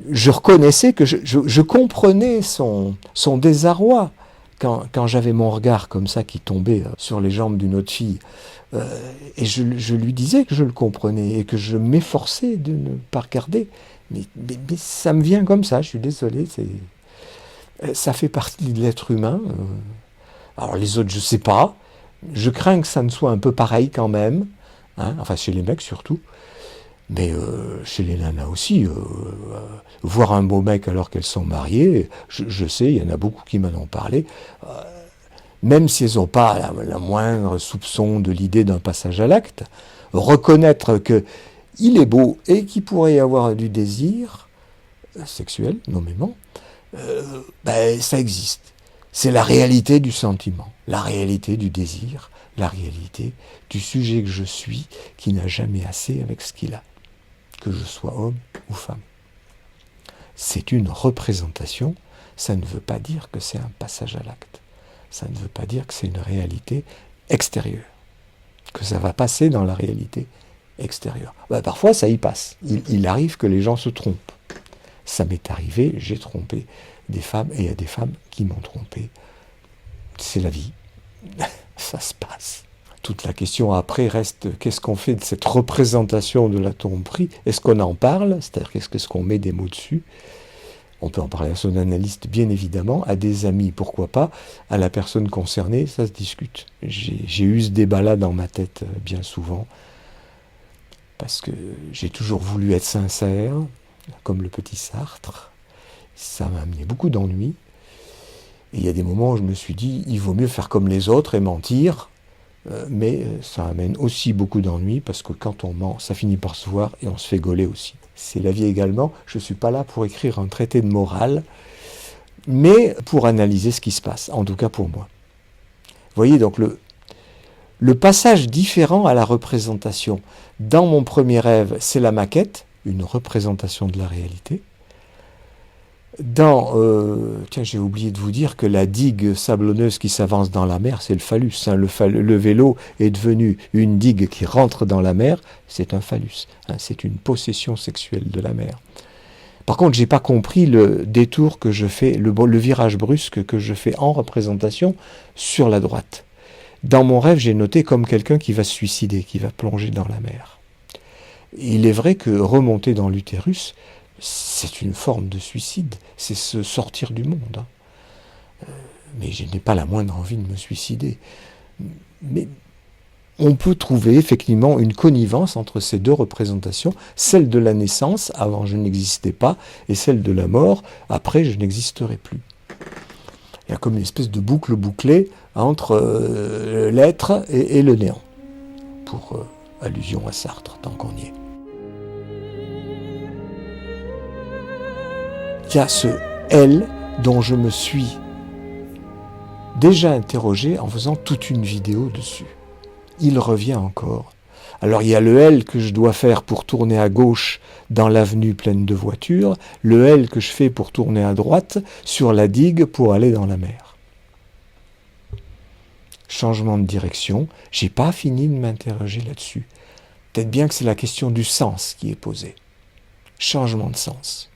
je reconnaissais que je comprenais son désarroi quand j'avais mon regard comme ça qui tombait sur les jambes d'une autre fille. Et je lui disais que je le comprenais et que je m'efforçais de ne pas regarder. Mais ça me vient comme ça, je suis désolé. Ça fait partie de l'être humain. Alors les autres, je ne sais pas. Je crains que ça ne soit un peu pareil quand même, hein, enfin chez les mecs surtout, mais chez les nanas aussi. Voir un beau mec alors qu'elles sont mariées, je sais, il y en a beaucoup qui m'en ont parlé, même si elles n'ont pas la moindre soupçon de l'idée d'un passage à l'acte, reconnaître qu'il est beau et qu'il pourrait y avoir du désir sexuel, nommément, ça existe. C'est la réalité du sentiment, la réalité du désir, la réalité du sujet que je suis qui n'a jamais assez avec ce qu'il a, que je sois homme ou femme. C'est une représentation, ça ne veut pas dire que c'est un passage à l'acte. Ça ne veut pas dire que c'est une réalité extérieure, que ça va passer dans la réalité extérieure. Parfois, ça y passe. Il arrive que les gens se trompent. Ça m'est arrivé, j'ai trompé des femmes, et il y a des femmes qui m'ont trompé. C'est la vie. Ça se passe. Toute la question après reste, qu'est-ce qu'on fait de cette représentation de la tromperie? Est-ce qu'on en parle? C'est-à-dire, qu'est-ce qu'on met des mots dessus? On peut en parler à son analyste, bien évidemment, à des amis, pourquoi pas, à la personne concernée, ça se discute. J'ai eu ce débat-là dans ma tête bien souvent, parce que j'ai toujours voulu être sincère, comme le petit Sartre. Ça m'a amené beaucoup d'ennuis. Et il y a des moments où je me suis dit, il vaut mieux faire comme les autres et mentir, mais ça amène aussi beaucoup d'ennuis, parce que quand on ment, ça finit par se voir et on se fait gauler aussi. C'est la vie également. Je ne suis pas là pour écrire un traité de morale, mais pour analyser ce qui se passe, en tout cas pour moi. Vous voyez, donc le passage différent à la représentation. Dans mon premier rêve, c'est la maquette, une représentation de la réalité. Tiens, j'ai oublié de vous dire que la digue sablonneuse qui s'avance dans la mer, c'est le phallus. Hein. Le vélo est devenu une digue qui rentre dans la mer, c'est un phallus. Hein. C'est une possession sexuelle de la mer. Par contre, j'ai pas compris le détour que je fais, le virage brusque que je fais en représentation sur la droite. Dans mon rêve, j'ai noté comme quelqu'un qui va se suicider, qui va plonger dans la mer. Il est vrai que remonter dans l'utérus, c'est une forme de suicide, c'est se sortir du monde. Hein. Mais je n'ai pas la moindre envie de me suicider. Mais on peut trouver effectivement une connivence entre ces deux représentations, celle de la naissance, avant je n'existais pas, et celle de la mort, après je n'existerai plus. Il y a comme une espèce de boucle bouclée entre l'être et le néant, pour allusion à Sartre, tant qu'on y est. Il y a ce « elle » dont je me suis déjà interrogé en faisant toute une vidéo dessus. Il revient encore. Alors il y a le L que je dois faire pour tourner à gauche dans l'avenue pleine de voitures, le L que je fais pour tourner à droite sur la digue pour aller dans la mer. Changement de direction, j'ai pas fini de m'interroger là-dessus. Peut-être bien que c'est la question du sens qui est posée. Changement de sens.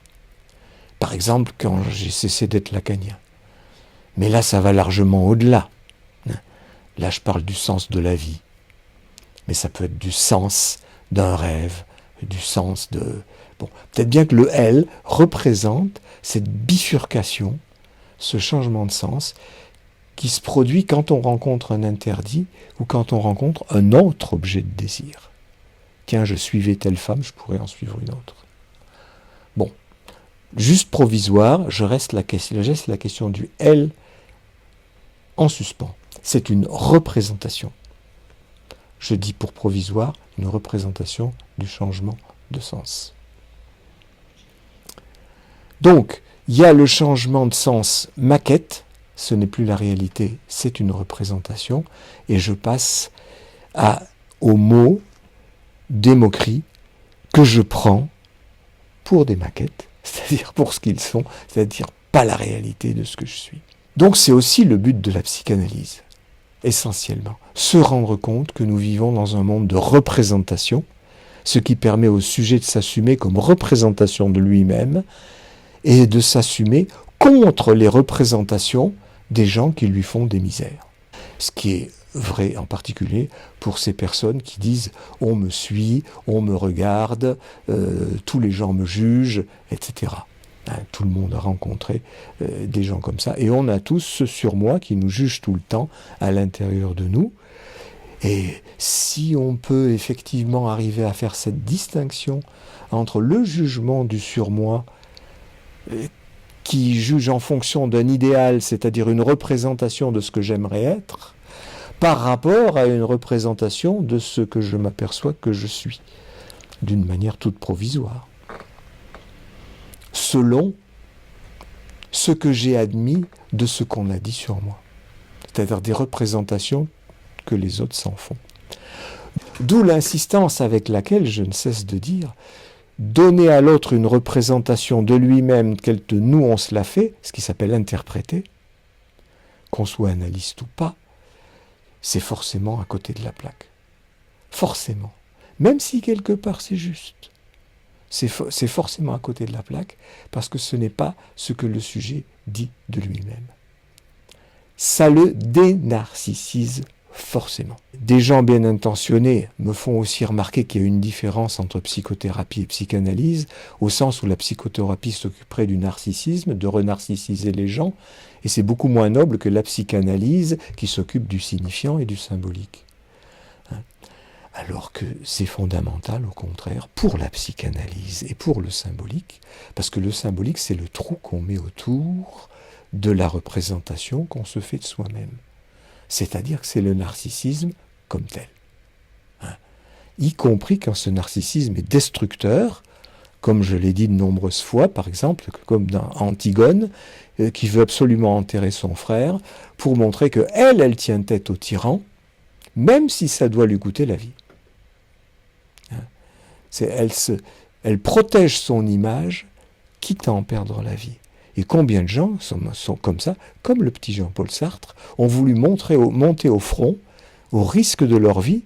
Par exemple, quand j'ai cessé d'être lacanien. Mais là, ça va largement au-delà. Là, je parle du sens de la vie. Mais ça peut être du sens d'un rêve, du sens de... Bon, peut-être bien que le L représente cette bifurcation, ce changement de sens, qui se produit quand on rencontre un interdit ou quand on rencontre un autre objet de désir. Tiens, je suivais telle femme, je pourrais en suivre une autre. Bon. Juste provisoire, je laisse la question du L en suspens. C'est une représentation. Je dis pour provisoire, une représentation du changement de sens. Donc, il y a le changement de sens maquette, ce n'est plus la réalité, c'est une représentation, et je passe aux mots, des moqueries, que je prends pour des maquettes, c'est-à-dire pour ce qu'ils sont, c'est-à-dire pas la réalité de ce que je suis. Donc c'est aussi le but de la psychanalyse, essentiellement. Se rendre compte que nous vivons dans un monde de représentation, ce qui permet au sujet de s'assumer comme représentation de lui-même et de s'assumer contre les représentations des gens qui lui font des misères. Ce qui est vrai en particulier pour ces personnes qui disent « on me suit, on me regarde, tous les gens me jugent, etc. » Tout le monde a rencontré des gens comme ça. Et on a tous ce surmoi qui nous juge tout le temps à l'intérieur de nous. Et si on peut effectivement arriver à faire cette distinction entre le jugement du surmoi, qui juge en fonction d'un idéal, c'est-à-dire une représentation de ce que j'aimerais être, par rapport à une représentation de ce que je m'aperçois que je suis, d'une manière toute provisoire, selon ce que j'ai admis de ce qu'on a dit sur moi, c'est-à-dire des représentations que les autres s'en font. D'où l'insistance avec laquelle je ne cesse de dire, donner à l'autre une représentation de lui-même telle que nous on se la fait, ce qui s'appelle interpréter, qu'on soit analyste ou pas, c'est forcément à côté de la plaque. Forcément. Même si quelque part c'est juste. C'est forcément à côté de la plaque, parce que ce n'est pas ce que le sujet dit de lui-même. Ça le dénarcissise forcément. Des gens bien intentionnés me font aussi remarquer qu'il y a une différence entre psychothérapie et psychanalyse, au sens où la psychothérapie s'occuperait du narcissisme, de renarcissiser les gens, et c'est beaucoup moins noble que la psychanalyse qui s'occupe du signifiant et du symbolique. Alors que c'est fondamental, au contraire, pour la psychanalyse et pour le symbolique, parce que le symbolique, c'est le trou qu'on met autour de la représentation qu'on se fait de soi-même. C'est-à-dire que c'est le narcissisme comme tel. Y compris quand ce narcissisme est destructeur, comme je l'ai dit de nombreuses fois, par exemple, comme dans Antigone, qui veut absolument enterrer son frère, pour montrer que elle tient tête au tyran, même si ça doit lui coûter la vie. Elle protège son image, quitte à en perdre la vie. Et combien de gens sont comme ça, comme le petit Jean-Paul Sartre, ont voulu monter au front, au risque de leur vie,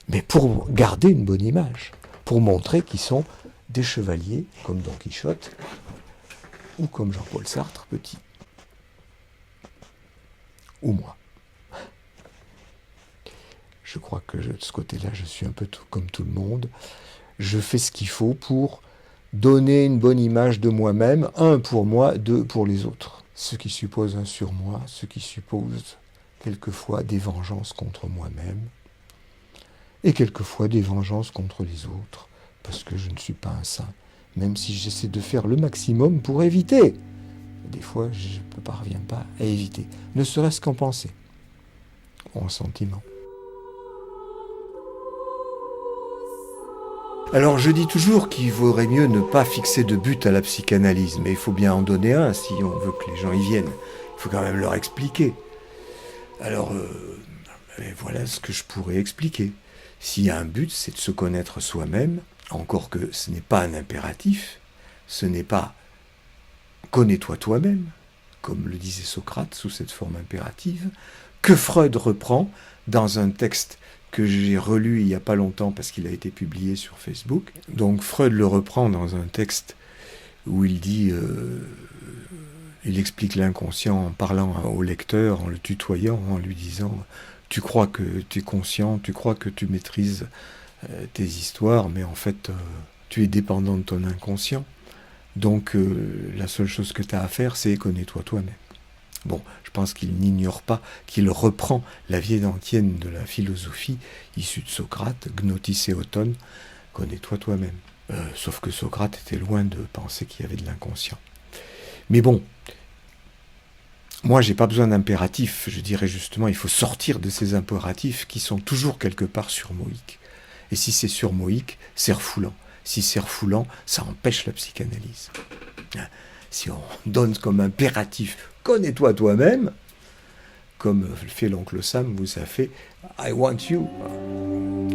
mais pour garder une bonne image, pour montrer qu'ils sont des chevaliers, comme Don Quichotte, ou comme Jean-Paul Sartre, petit. Ou moi. Je crois que de ce côté-là, je suis un peu comme tout le monde. Je fais ce qu'il faut pour donner une bonne image de moi-même, un pour moi, deux pour les autres. Ce qui suppose un surmoi, ce qui suppose quelquefois des vengeances contre moi-même, et quelquefois des vengeances contre les autres, parce que je ne suis pas un saint, même si j'essaie de faire le maximum pour éviter. Des fois, je ne parviens pas à éviter, ne serait-ce qu'en pensée, ou en sentiment. Alors je dis toujours qu'il vaudrait mieux ne pas fixer de but à la psychanalyse, mais il faut bien en donner un si on veut que les gens y viennent. Il faut quand même leur expliquer. Alors voilà ce que je pourrais expliquer. S'il y a un but, c'est de se connaître soi-même, encore que ce n'est pas un impératif, ce n'est pas « connais-toi toi-même », comme le disait Socrate sous cette forme impérative, que Freud reprend dans un texte que j'ai relu il n'y a pas longtemps parce qu'il a été publié sur Facebook. Donc Freud le reprend dans un texte où il dit, il explique l'inconscient en parlant au lecteur, en le tutoyant, en lui disant « Tu crois que tu es conscient, tu crois que tu maîtrises tes histoires, mais en fait tu es dépendant de ton inconscient. Donc la seule chose que tu as à faire, c'est connais-toi toi-même. » Bon, je pense qu'il n'ignore pas qu'il reprend la vieille antienne de la philosophie issue de Socrate, gnotis eoton, connais-toi toi-même. Sauf que Socrate était loin de penser qu'il y avait de l'inconscient. Mais bon, moi j'ai pas besoin d'impératifs, je dirais justement, il faut sortir de ces impératifs qui sont toujours quelque part surmoïques. Et si c'est surmoïque, c'est refoulant. Si c'est refoulant, ça empêche la psychanalyse. Si on donne comme impératif « connais-toi toi-même », comme fait l'oncle Sam, vous ça fait « I want you,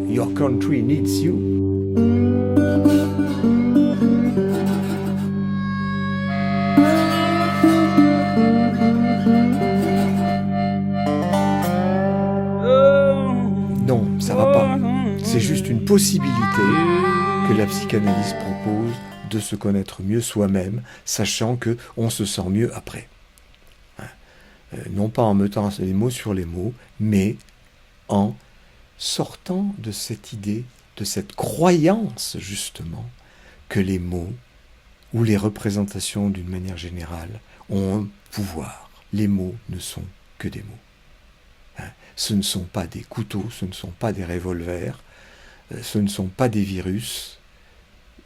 your country needs you ». Non, ça va pas. C'est juste une possibilité que la psychanalyse propose de se connaître mieux soi-même, sachant qu'on se sent mieux après. Non pas en mettant les mots sur les mots, mais en sortant de cette idée, de cette croyance justement, que les mots, ou les représentations d'une manière générale, ont un pouvoir. Les mots ne sont que des mots. Ce ne sont pas des couteaux, ce ne sont pas des revolvers, ce ne sont pas des virus,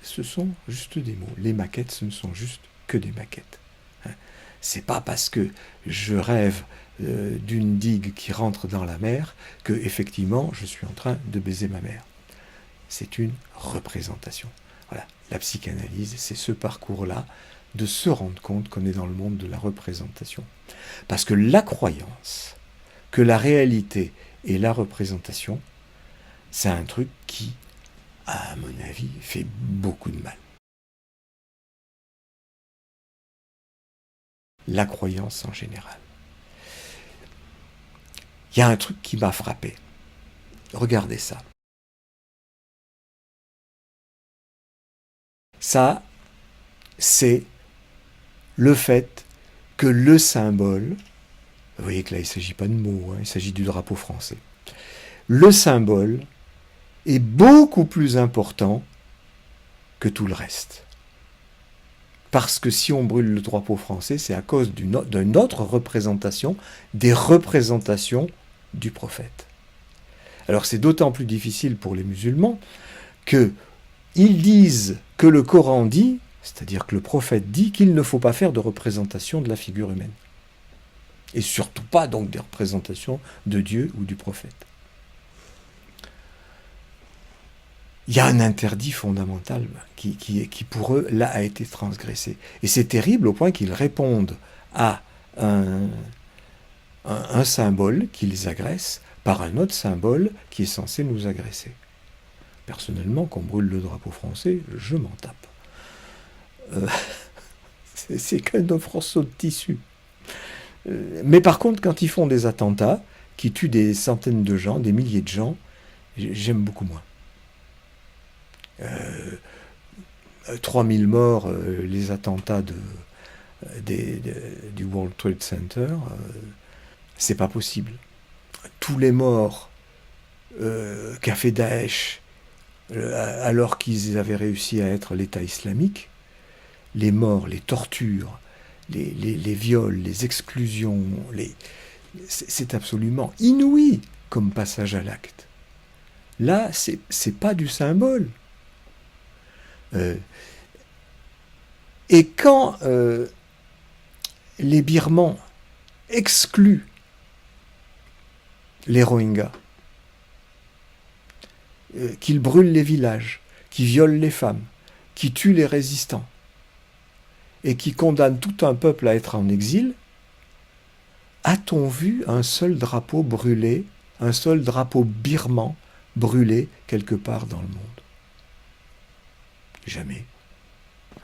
ce sont juste des mots. Les maquettes, ce ne sont juste que des maquettes. C'est pas parce que je rêve d'une digue qui rentre dans la mer que, effectivement, je suis en train de baiser ma mère. C'est une représentation. Voilà, la psychanalyse, c'est ce parcours-là de se rendre compte qu'on est dans le monde de la représentation. Parce que la croyance que la réalité est la représentation, c'est un truc qui, à mon avis, fait beaucoup de mal. La croyance en général. Il y a un truc qui m'a frappé. Regardez ça. Ça, c'est le fait que le symbole, vous voyez que là il ne s'agit pas de mots, il s'agit du drapeau français. Le symbole est beaucoup plus important que tout le reste. Parce que si on brûle le drapeau français, c'est à cause d'une autre représentation, des représentations du prophète. Alors c'est d'autant plus difficile pour les musulmans qu'ils disent que le Coran dit, c'est-à-dire que le prophète dit qu'il ne faut pas faire de représentation de la figure humaine. Et surtout pas donc des représentations de Dieu ou du prophète. Il y a un interdit fondamental qui pour eux, là, a été transgressé. Et c'est terrible au point qu'ils répondent à un symbole qui les agresse par un autre symbole qui est censé nous agresser. Personnellement, qu'on brûle le drapeau français, je m'en tape. C'est qu'un morceau de tissu. Mais par contre, quand ils font des attentats, qui tuent des centaines de gens, des milliers de gens, j'aime beaucoup moins. 3000 morts, les attentats du World Trade Center, c'est pas possible. Tous les morts qu'a fait Daesh alors qu'ils avaient réussi à être l'État islamique, les morts, les tortures, les viols, les exclusions, c'est absolument inouï comme passage à l'acte. Là, c'est pas du symbole. Et quand les Birmans excluent les Rohingyas, qu'ils brûlent les villages, qu'ils violent les femmes, qu'ils tuent les résistants, et qui condamnent tout un peuple à être en exil, a-t-on vu un seul drapeau brûlé, un seul drapeau birman brûlé quelque part dans le monde? Jamais.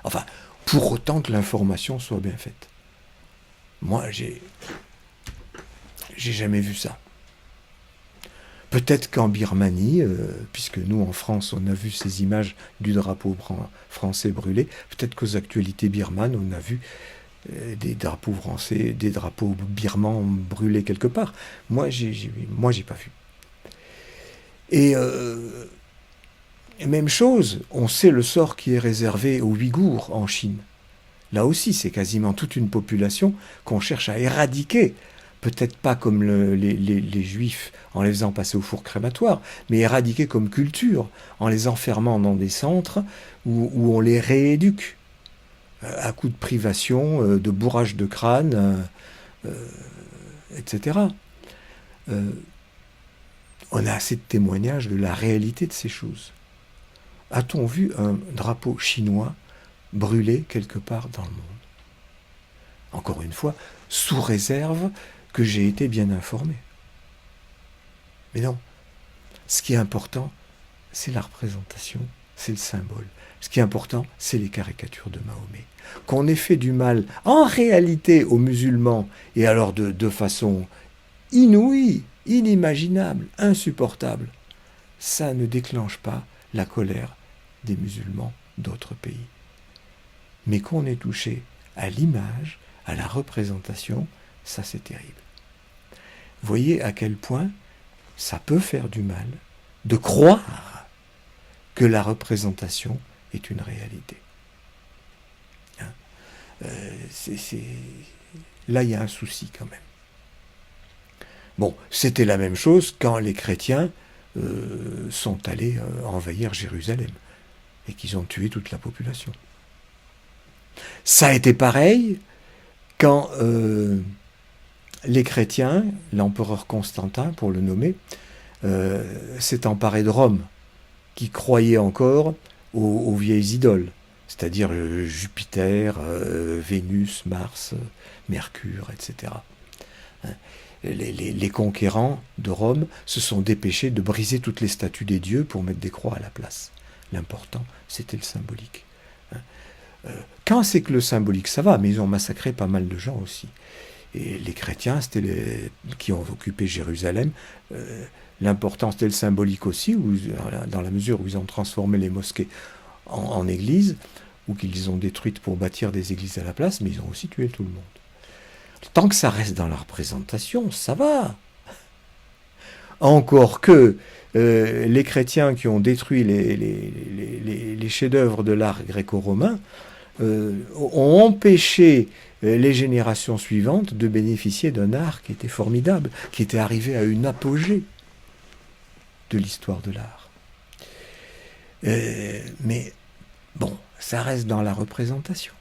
Enfin, pour autant que l'information soit bien faite. Moi, j'ai jamais vu ça. Peut-être qu'en Birmanie, puisque nous en France on a vu ces images du drapeau français brûlé, peut-être qu'aux actualités birmanes on a vu des drapeaux français, des drapeaux birmans brûlés quelque part. Moi j'ai pas vu. Et même chose, on sait le sort qui est réservé aux Ouïghours en Chine. Là aussi, c'est quasiment toute une population qu'on cherche à éradiquer. Peut-être pas comme les Juifs en les faisant passer au four crématoire, mais éradiquer comme culture, en les enfermant dans des centres où on les rééduque, à coups de privation, de bourrage de crâne, etc. On a assez de témoignages de la réalité de ces choses. A-t-on vu un drapeau chinois brûlé quelque part dans le monde? Encore une fois, sous réserve que j'ai été bien informé. Mais non, ce qui est important, c'est la représentation, c'est le symbole. Ce qui est important, c'est les caricatures de Mahomet. Qu'on ait fait du mal, en réalité, aux musulmans, et alors de façon inouïe, inimaginable, insupportable, ça ne déclenche pas la colère des musulmans d'autres pays. Mais qu'on ait touché à l'image, à la représentation, ça c'est terrible. Voyez à quel point ça peut faire du mal de croire que la représentation est une réalité. Là, il y a un souci quand même. Bon, c'était la même chose quand les chrétiens sont allés envahir Jérusalem et qu'ils ont tué toute la population. Ça a été pareil quand les chrétiens, l'empereur Constantin, pour le nommer, s'est emparé de Rome, qui croyait encore aux vieilles idoles, c'est-à-dire Jupiter, Vénus, Mars, Mercure, etc. Les conquérants de Rome se sont dépêchés de briser toutes les statues des dieux pour mettre des croix à la place. L'important, c'était le symbolique. Quand c'est que le symbolique, ça va, mais ils ont massacré pas mal de gens aussi. Et les chrétiens, c'était qui ont occupé Jérusalem. L'important, c'était le symbolique aussi, dans la mesure où ils ont transformé les mosquées en églises, ou qu'ils les ont détruites pour bâtir des églises à la place, mais ils ont aussi tué tout le monde. Tant que ça reste dans la représentation, ça va. Encore que les chrétiens qui ont détruit les chefs-d'œuvre de l'art gréco-romain ont empêché les générations suivantes de bénéficier d'un art qui était formidable, qui était arrivé à une apogée de l'histoire de l'art. Mais bon, ça reste dans la représentation.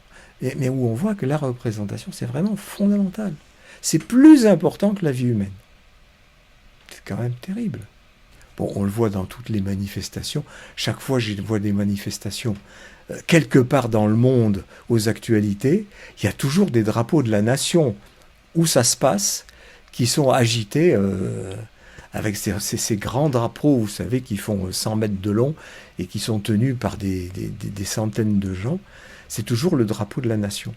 Mais où on voit que la représentation, c'est vraiment fondamental. C'est plus important que la vie humaine. C'est quand même terrible. Bon, on le voit dans toutes les manifestations. Chaque fois que je vois des manifestations, quelque part dans le monde, aux actualités, il y a toujours des drapeaux de la nation où ça se passe, qui sont agités avec ces grands drapeaux, vous savez, qui font 100 mètres de long et qui sont tenus par des centaines de gens. C'est toujours le drapeau de la nation.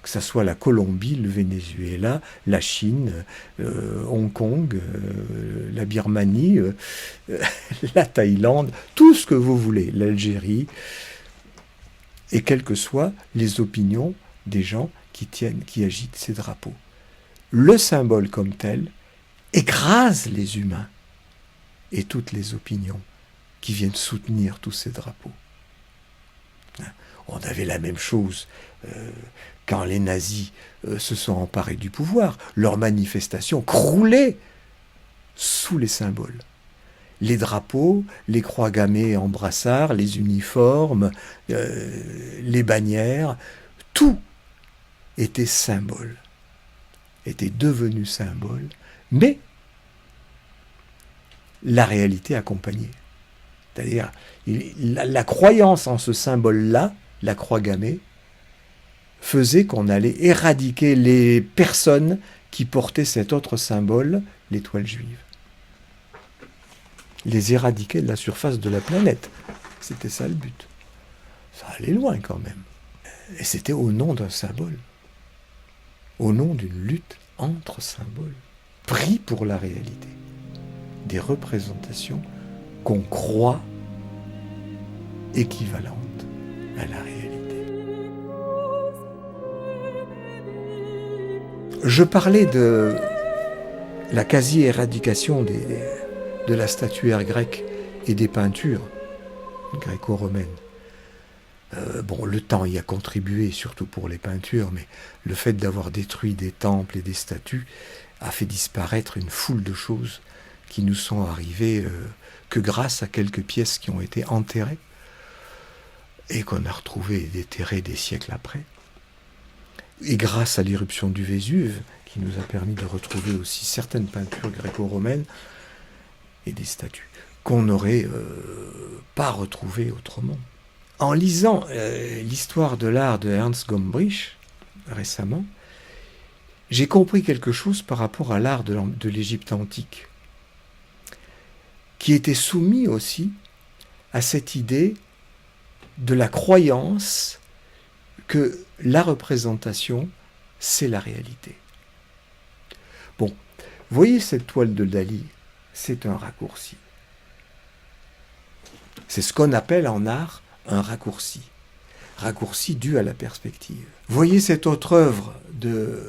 Que ce soit la Colombie, le Venezuela, la Chine, Hong Kong, la Birmanie, la Thaïlande, tout ce que vous voulez, l'Algérie, et quelles que soient les opinions des gens qui agitent ces drapeaux. Le symbole comme tel écrase les humains et toutes les opinions qui viennent soutenir tous ces drapeaux. On avait la même chose quand les nazis se sont emparés du pouvoir. Leurs manifestations croulaient sous les symboles. Les drapeaux, les croix gammées en brassard, les uniformes, les bannières, tout était symbole, était devenu symbole, mais la réalité accompagnait. C'est-à-dire, la croyance en ce symbole-là, la croix gammée, faisait qu'on allait éradiquer les personnes qui portaient cet autre symbole, l'étoile juive. Les éradiquer de la surface de la planète. C'était ça le but. Ça allait loin quand même. Et c'était au nom d'un symbole. Au nom d'une lutte entre symboles. Pris pour la réalité. Des représentations qu'on croit équivalentes à la réalité. Je parlais de la quasi-éradication de la statuaire grecque et des peintures gréco-romaines. Le temps y a contribué, surtout pour les peintures, mais le fait d'avoir détruit des temples et des statues a fait disparaître une foule de choses qui nous sont arrivées que grâce à quelques pièces qui ont été enterrées et qu'on a retrouvées et déterrées des siècles après. Et grâce à l'éruption du Vésuve, qui nous a permis de retrouver aussi certaines peintures gréco-romaines et des statues, qu'on n'aurait pas retrouvées autrement. En lisant l'histoire de l'art de Ernst Gombrich, récemment, j'ai compris quelque chose par rapport à l'art de l'Égypte antique, qui était soumis aussi à cette idée de la croyance que la représentation, c'est la réalité. Bon, voyez cette toile de Dali, c'est un raccourci. C'est ce qu'on appelle en art un raccourci. Raccourci dû à la perspective. Voyez cette autre œuvre de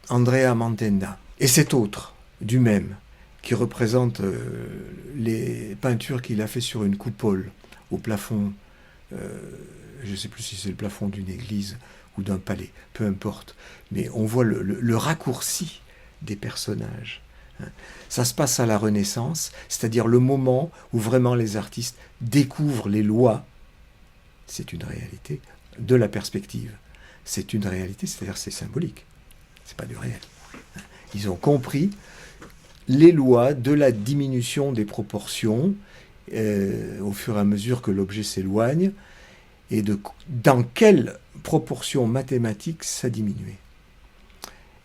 Andrea Mantegna, et cette autre, du même, qui représente les peintures qu'il a fait sur une coupole au plafond, je ne sais plus si c'est le plafond d'une église ou d'un palais, peu importe, mais on voit le raccourci des personnages Ça se passe à la Renaissance, c'est-à-dire le moment où vraiment les artistes découvrent les lois, c'est une réalité, de la perspective. C'est une réalité, c'est-à-dire c'est symbolique, c'est pas du réel. Ils ont compris les lois de la diminution des proportions au fur et à mesure que l'objet s'éloigne et dans quelle proportion mathématique ça diminuait.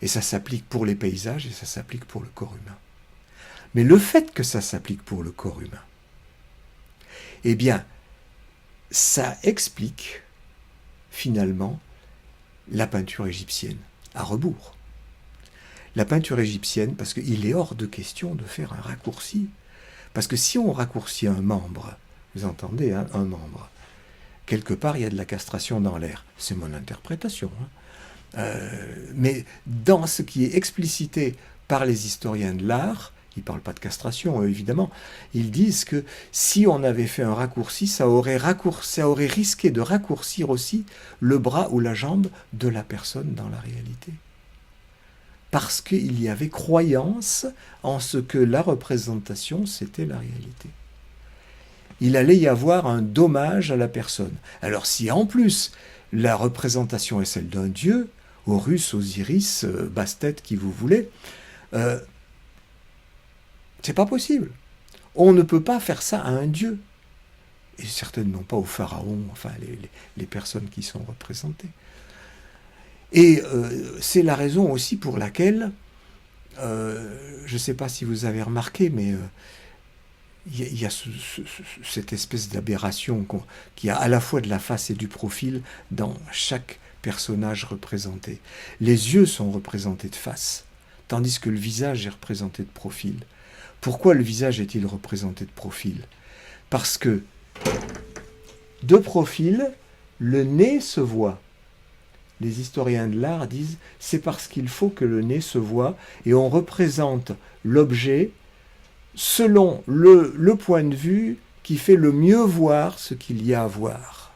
Et ça s'applique pour les paysages et ça s'applique pour le corps humain. Mais le fait que ça s'applique pour le corps humain, eh bien, ça explique finalement la peinture égyptienne, à rebours. La peinture égyptienne, parce qu'il est hors de question de faire un raccourci. Parce que si on raccourcit un membre, vous entendez, hein, un membre, quelque part il y a de la castration dans l'air. C'est mon interprétation. Mais dans ce qui est explicité par les historiens de l'art, ils ne parlent pas de castration, évidemment. Ils disent que si on avait fait un raccourci, ça aurait risqué de raccourcir aussi le bras ou la jambe de la personne dans la réalité. Parce qu'il y avait croyance en ce que la représentation, c'était la réalité. Il allait y avoir un dommage à la personne. Alors si en plus, la représentation est celle d'un dieu, Horus, Osiris, Bastet, qui vous voulez, c'est pas possible. On ne peut pas faire ça à un dieu. Et certainement pas au pharaon, enfin les personnes qui sont représentées. Et c'est la raison aussi pour laquelle, je ne sais pas si vous avez remarqué, mais il y a cette espèce d'aberration qui a à la fois de la face et du profil dans chaque personnage représenté. Les yeux sont représentés de face, tandis que le visage est représenté de profil. Pourquoi le visage est-il représenté de profil? Parce que, de profil, le nez se voit. Les historiens de l'art disent c'est parce qu'il faut que le nez se voie et on représente l'objet selon le point de vue qui fait le mieux voir ce qu'il y a à voir.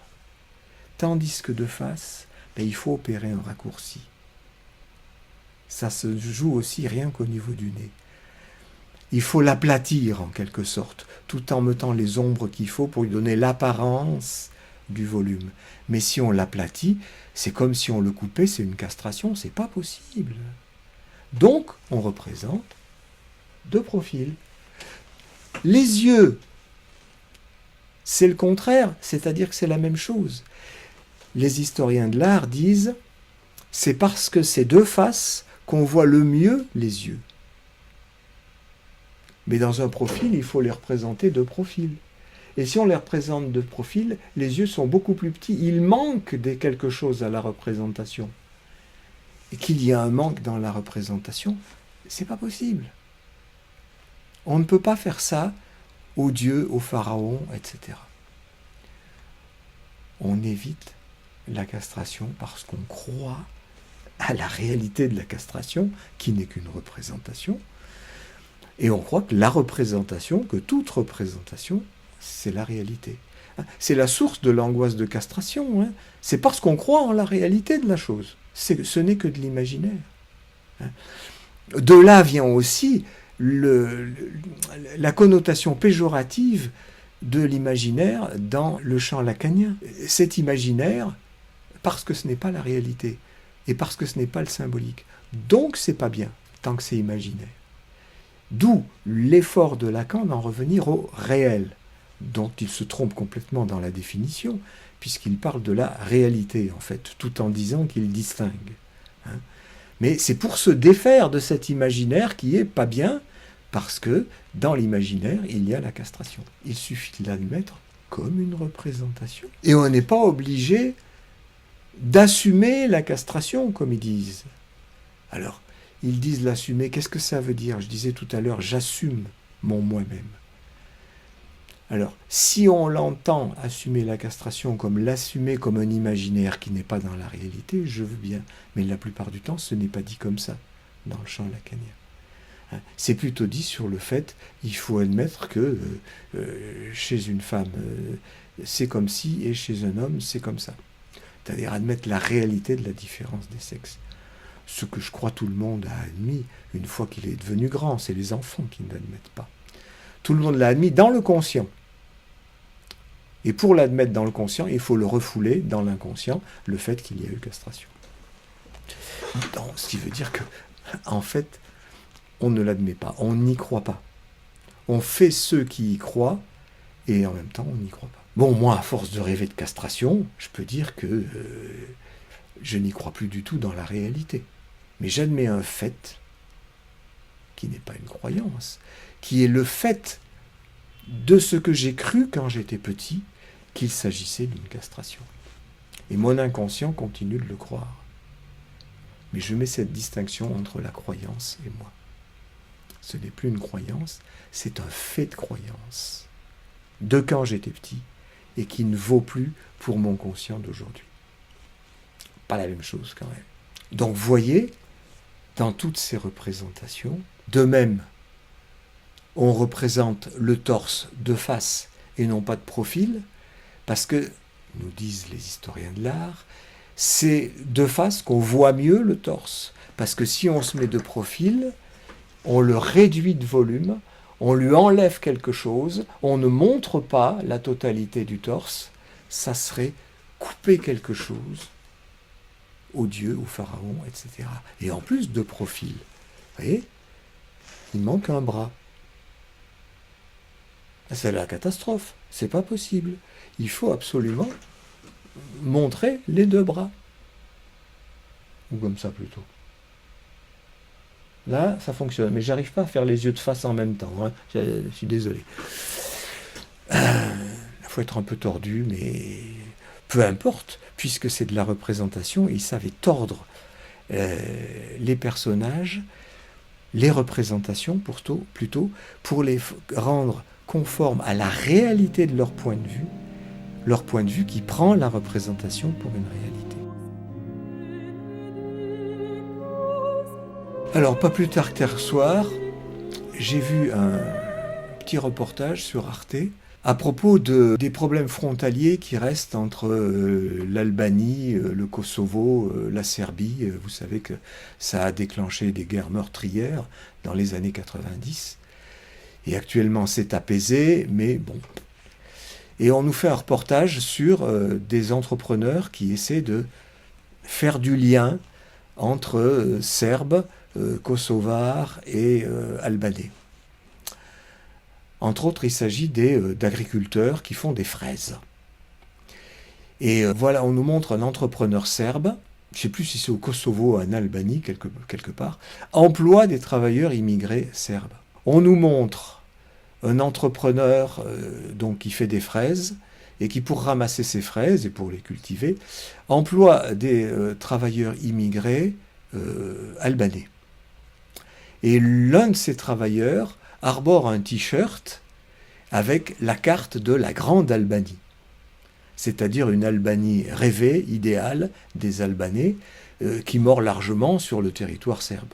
Tandis que de face, il faut opérer un raccourci. Ça se joue aussi rien qu'au niveau du nez. Il faut l'aplatir en quelque sorte, tout en mettant les ombres qu'il faut pour lui donner l'apparence du volume. Mais si on l'aplatit, c'est comme si on le coupait, c'est une castration, c'est pas possible. Donc, on représente de profil. Les yeux, c'est le contraire, c'est-à-dire que c'est la même chose. Les historiens de l'art disent, c'est parce que c'est de face qu'on voit le mieux les yeux. Mais dans un profil, il faut les représenter de profil. Et si on les représente de profil, les yeux sont beaucoup plus petits. Il manque quelque chose à la représentation. Et qu'il y a un manque dans la représentation, c'est pas possible. On ne peut pas faire ça aux dieux, aux pharaons, etc. On évite la castration parce qu'on croit à la réalité de la castration, qui n'est qu'une représentation. Et on croit que la représentation, que toute représentation, c'est la réalité. C'est la source de l'angoisse de castration. C'est parce qu'on croit en la réalité de la chose. Ce n'est que de l'imaginaire. De là vient aussi la connotation péjorative de l'imaginaire dans le champ lacanien. Cet imaginaire, parce que ce n'est pas la réalité, et parce que ce n'est pas le symbolique. Donc c'est pas bien, tant que c'est imaginaire. D'où l'effort de Lacan d'en revenir au réel, dont il se trompe complètement dans la définition, puisqu'il parle de la réalité, en fait, tout en disant qu'il distingue. Mais c'est pour se défaire de cet imaginaire qui est pas bien, parce que dans l'imaginaire, il y a la castration. Il suffit de l'admettre comme une représentation. Et on n'est pas obligé d'assumer la castration, comme ils disent. Alors, ils disent l'assumer, qu'est-ce que ça veut dire? Je disais tout à l'heure, j'assume mon moi-même. Alors, si on l'entend assumer la castration comme l'assumer comme un imaginaire qui n'est pas dans la réalité, je veux bien. Mais la plupart du temps, ce n'est pas dit comme ça dans le champ lacanien. C'est plutôt dit sur le fait, il faut admettre que chez une femme, c'est comme ci, et chez un homme, c'est comme ça. C'est-à-dire admettre la réalité de la différence des sexes. ce que je crois tout le monde a admis une fois qu'il est devenu grand, c'est les enfants qui ne l'admettent pas. Tout le monde l'a admis dans le conscient. Et pour l'admettre dans le conscient, il faut le refouler dans l'inconscient, le fait qu'il y a eu castration. Donc, ce qui veut dire que, en fait, on ne l'admet pas, on n'y croit pas. On fait ceux qui y croient, et en même temps, on n'y croit pas. Bon, moi, à force de rêver de castration, je peux dire que je n'y crois plus du tout dans la réalité. Mais j'admets un fait, qui n'est pas une croyance, qui est le fait de ce que j'ai cru quand j'étais petit, qu'il s'agissait d'une castration. Et mon inconscient continue de le croire. Mais je mets cette distinction entre la croyance et moi. Ce n'est plus une croyance, c'est un fait de croyance, de quand j'étais petit, et qui ne vaut plus pour mon conscient d'aujourd'hui. Pas la même chose quand même. Donc voyez, dans toutes ces représentations, de même, on représente le torse de face et non pas de profil, parce que, nous disent les historiens de l'art, c'est de face qu'on voit mieux le torse. Parce que si on se met de profil, on le réduit de volume, on lui enlève quelque chose, on ne montre pas la totalité du torse, ça serait couper quelque chose au dieu, au pharaon, etc. Et en plus de profil, vous voyez, il manque un bras. C'est la catastrophe, c'est pas possible. Il faut absolument montrer les deux bras. Ou comme ça plutôt. Là, ça fonctionne, mais j'arrive pas à faire les yeux de face en même temps. Hein. Je suis désolé. Il faut être un peu tordu, mais peu importe, puisque c'est de la représentation, ils savaient tordre les personnages, les représentations plutôt, pour les rendre conformes à la réalité de leur point de vue qui prend la représentation pour une réalité. Alors, pas plus tard qu'hier soir, j'ai vu un petit reportage sur Arte à propos des problèmes frontaliers qui restent entre l'Albanie, le Kosovo, la Serbie. Vous savez que ça a déclenché des guerres meurtrières dans les années 90. Et actuellement, c'est apaisé, mais bon. Et on nous fait un reportage sur des entrepreneurs qui essaient de faire du lien entre Serbes, Kosovars et Albanais. Entre autres, il s'agit d'agriculteurs qui font des fraises. Et voilà, on nous montre un entrepreneur serbe, je ne sais plus si c'est au Kosovo ou en Albanie, quelque part, emploie des travailleurs immigrés serbes. On nous montre un entrepreneur donc, qui fait des fraises, et qui, pour ramasser ces fraises et pour les cultiver, emploie des travailleurs immigrés albanais. Et l'un de ces travailleurs arbore un t-shirt avec la carte de la Grande Albanie, c'est-à-dire une Albanie rêvée, idéale, des Albanais, qui mord largement sur le territoire serbe.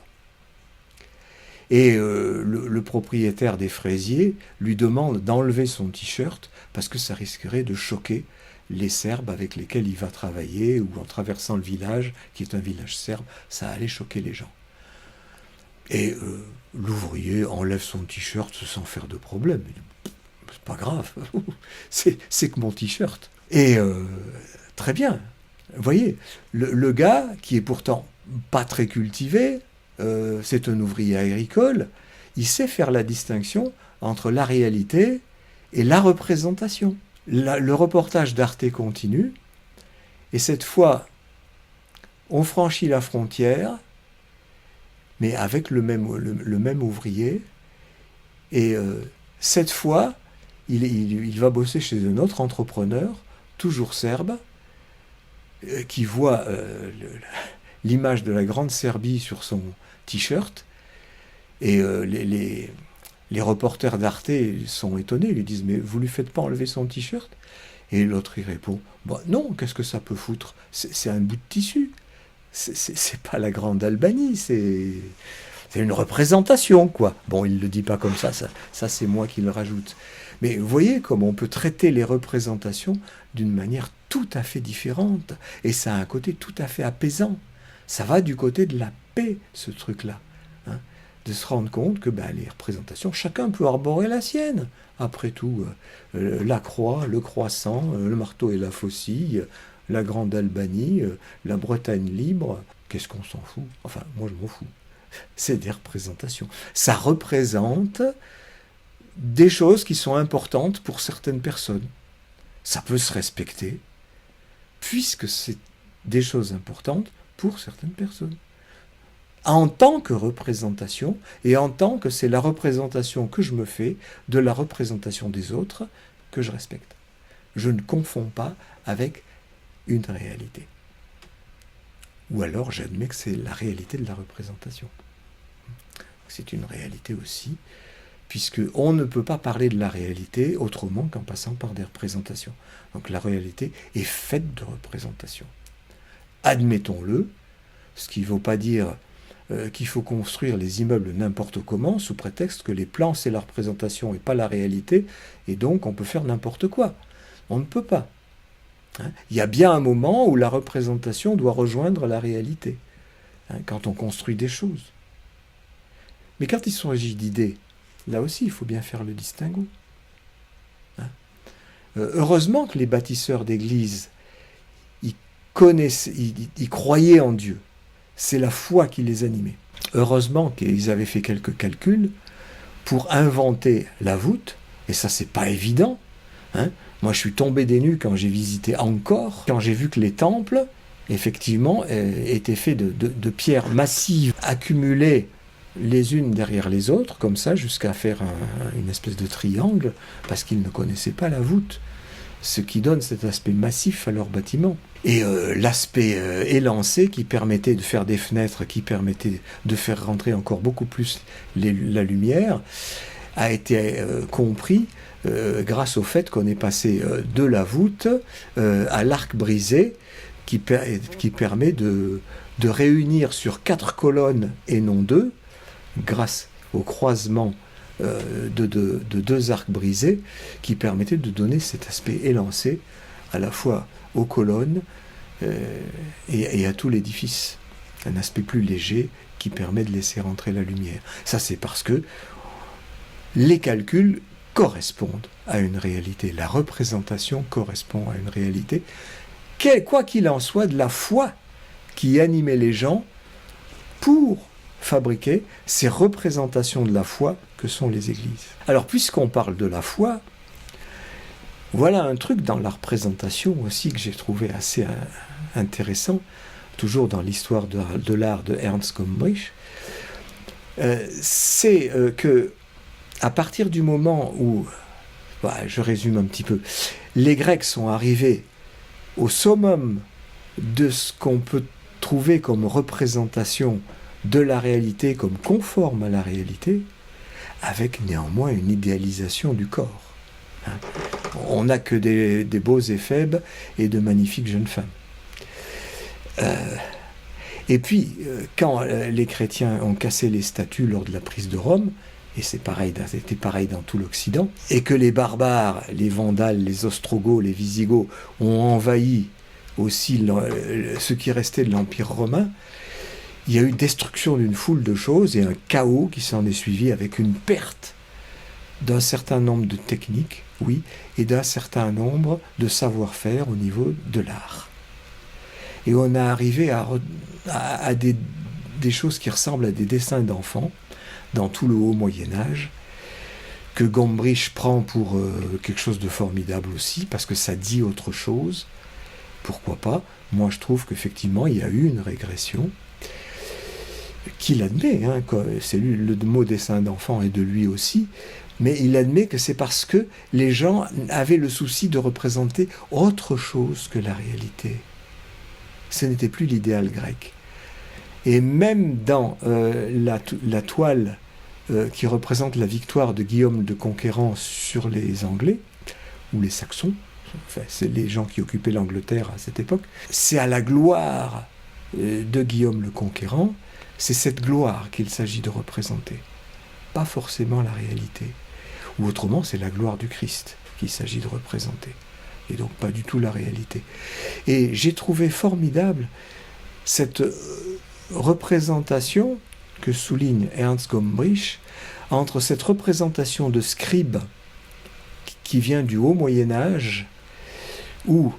Et le propriétaire des fraisiers lui demande d'enlever son t-shirt parce que ça risquerait de choquer les Serbes avec lesquels il va travailler, ou en traversant le village, qui est un village serbe, ça allait choquer les gens. Et l'ouvrier enlève son t-shirt sans faire de problème. C'est pas grave, c'est que mon t-shirt. Et très bien, vous voyez, le gars, qui est pourtant pas très cultivé, c'est un ouvrier agricole, il sait faire la distinction entre la réalité et la représentation. Le reportage d'Arte continue, et cette fois, on franchit la frontière, mais avec le même ouvrier, et cette fois, il va bosser chez un autre entrepreneur, toujours serbe, qui voit l'image de la Grande Serbie sur son t-shirt, et les reporters d'Arte sont étonnés, ils lui disent « Mais vous lui faites pas enlever son t-shirt ?» Et l'autre, il répond bah, « Non, qu'est-ce que ça peut foutre? C'est un bout de tissu. C'est pas la Grande Albanie, c'est une représentation, quoi. » Bon, il ne le dit pas comme ça c'est moi qui le rajoute. Mais vous voyez comme on peut traiter les représentations d'une manière tout à fait différente. Et ça a un côté tout à fait apaisant. Ça va du côté de la paix, ce truc-là. Hein, de se rendre compte que les représentations, chacun peut arborer la sienne. Après tout, la croix, le croissant, le marteau et la faucille, la Grande Albanie, la Bretagne libre, qu'est-ce qu'on s'en fout? Enfin, moi je m'en fous. C'est des représentations. Ça représente des choses qui sont importantes pour certaines personnes. Ça peut se respecter, puisque c'est des choses importantes pour certaines personnes. En tant que représentation, et en tant que c'est la représentation que je me fais de la représentation des autres que je respecte. Je ne confonds pas avec une réalité. Ou alors j'admets que c'est la réalité de la représentation. C'est une réalité aussi, puisqu'on ne peut pas parler de la réalité autrement qu'en passant par des représentations. Donc la réalité est faite de représentations. Admettons-le, ce qui ne veut pas dire qu'il faut construire les immeubles n'importe comment, sous prétexte que les plans c'est la représentation et pas la réalité, et donc on peut faire n'importe quoi. On ne peut pas. Hein, il y a bien un moment où la représentation doit rejoindre la réalité, hein, quand on construit des choses. Mais quand il s'agit d'idées, là aussi il faut bien faire le distinguo. Hein. Heureusement que les bâtisseurs d'églises, ils croyaient en Dieu. C'est la foi qui les animait. Heureusement qu'ils avaient fait quelques calculs pour inventer la voûte, et ça c'est pas évident. Hein. Moi je suis tombé des nues quand j'ai visité Angkor, quand j'ai vu que les temples, effectivement, étaient faits de pierres massives, accumulées les unes derrière les autres, comme ça, jusqu'à faire une espèce de triangle, parce qu'ils ne connaissaient pas la voûte, ce qui donne cet aspect massif à leur bâtiment. Et l'aspect élancé qui permettait de faire des fenêtres, qui permettait de faire rentrer encore beaucoup plus la lumière, a été compris grâce au fait qu'on est passé de la voûte à l'arc brisé, qui permet de réunir sur 4 colonnes et non 2, grâce au croisement de 2 arcs brisés, qui permettaient de donner cet aspect élancé à la fois aux colonnes et à tout l'édifice. Un aspect plus léger qui permet de laisser rentrer la lumière. Ça, c'est parce que les calculs correspondent à une réalité. La représentation correspond à une réalité. Quoi qu'il en soit, de la foi qui animait les gens pour fabriquer ces représentations de la foi que sont les églises. Alors, puisqu'on parle de la foi, voilà un truc dans la représentation aussi que j'ai trouvé assez intéressant, toujours dans l'histoire de l'art de Ernst Gombrich, c'est que à partir du moment où, je résume un petit peu, les Grecs sont arrivés au summum de ce qu'on peut trouver comme représentation de la réalité comme conforme à la réalité, avec néanmoins une idéalisation du corps. Hein. On n'a que des beaux éphèbes et de magnifiques jeunes femmes. Et puis, quand les chrétiens ont cassé les statues lors de la prise de Rome, et c'était pareil dans tout l'Occident, et que les barbares, les Vandales, les Ostrogoths, les Visigoths ont envahi aussi ce qui restait de l'Empire romain, il y a eu destruction d'une foule de choses et un chaos qui s'en est suivi avec une perte d'un certain nombre de techniques, oui, et d'un certain nombre de savoir-faire au niveau de l'art. Et on a arrivé à des choses qui ressemblent à des dessins d'enfants dans tout le haut Moyen-Âge, que Gombrich prend pour quelque chose de formidable aussi, parce que ça dit autre chose. Pourquoi pas? Moi, je trouve qu'effectivement, il y a eu une régression, qu'il admet, hein, c'est lui, le mot dessin d'enfant est de lui aussi, mais il admet que c'est parce que les gens avaient le souci de représenter autre chose que la réalité. Ce n'était plus l'idéal grec. Et même dans la toile qui représente la victoire de Guillaume le Conquérant sur les Anglais, ou les Saxons, enfin, c'est les gens qui occupaient l'Angleterre à cette époque, c'est à la gloire de Guillaume le Conquérant, c'est cette gloire qu'il s'agit de représenter, pas forcément la réalité. Ou autrement, c'est la gloire du Christ qu'il s'agit de représenter, et donc pas du tout la réalité. Et j'ai trouvé formidable cette représentation que souligne Ernst Gombrich, entre cette représentation de scribe qui vient du haut Moyen-Âge, où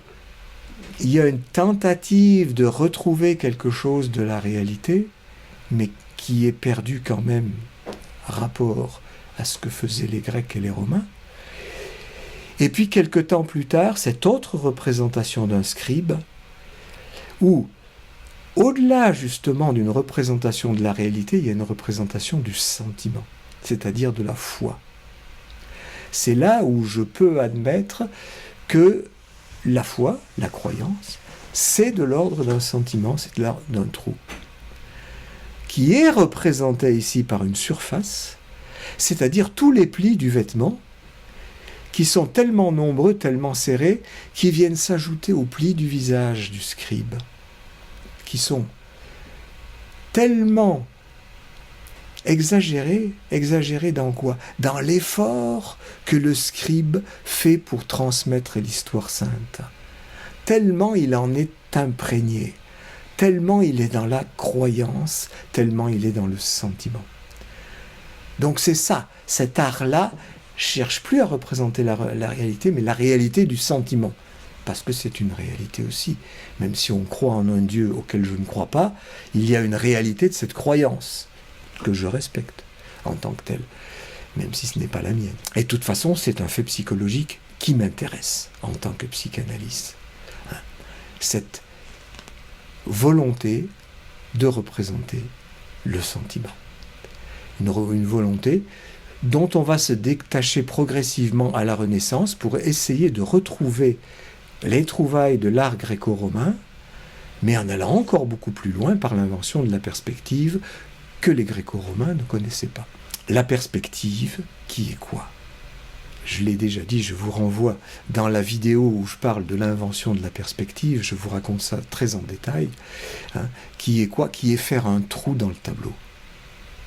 il y a une tentative de retrouver quelque chose de la réalité, mais qui est perdu quand même rapport à ce que faisaient les Grecs et les Romains. Et puis, quelque temps plus tard, cette autre représentation d'un scribe, où, au-delà justement d'une représentation de la réalité, il y a une représentation du sentiment, c'est-à-dire de la foi. C'est là où je peux admettre que la foi, la croyance, c'est de l'ordre d'un sentiment, c'est de l'ordre d'un trou, qui est représenté ici par une surface, c'est-à-dire tous les plis du vêtement, qui sont tellement nombreux, tellement serrés, qui viennent s'ajouter aux plis du visage du scribe, qui sont tellement exagérés dans quoi? Dans l'effort que le scribe fait pour transmettre l'histoire sainte. Tellement il en est imprégné, tellement il est dans la croyance, tellement il est dans le sentiment. Donc c'est ça, cet art-là cherche plus à représenter la réalité, mais la réalité du sentiment. Parce que c'est une réalité aussi. Même si on croit en un Dieu auquel je ne crois pas, il y a une réalité de cette croyance que je respecte en tant que telle, même si ce n'est pas la mienne. Et de toute façon, c'est un fait psychologique qui m'intéresse en tant que psychanalyste. Cette volonté de représenter le sentiment. Une volonté dont on va se détacher progressivement à la Renaissance pour essayer de retrouver les trouvailles de l'art gréco-romain, mais en allant encore beaucoup plus loin par l'invention de la perspective que les gréco-romains ne connaissaient pas. La perspective, qui est quoi? Je l'ai déjà dit, je vous renvoie dans la vidéo où je parle de l'invention de la perspective, je vous raconte ça très en détail, qui est quoi? Qui est faire un trou dans le tableau.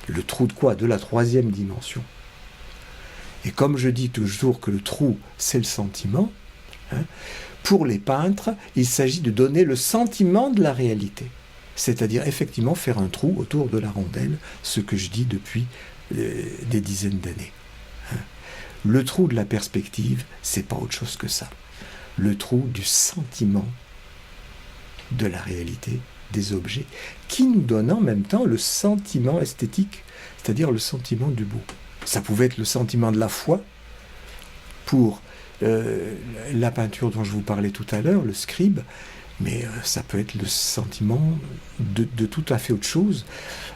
Le trou de quoi? De la troisième dimension. Et comme je dis toujours que le trou, c'est le sentiment, pour les peintres, il s'agit de donner le sentiment de la réalité. C'est-à-dire effectivement faire un trou autour de la rondelle, ce que je dis depuis des dizaines d'années. Le trou de la perspective, c'est pas autre chose que ça. Le trou du sentiment de la réalité des objets, qui nous donne en même temps le sentiment esthétique, c'est-à-dire le sentiment du beau. Ça pouvait être le sentiment de la foi pour la peinture dont je vous parlais tout à l'heure, le scribe, mais ça peut être le sentiment de tout à fait autre chose,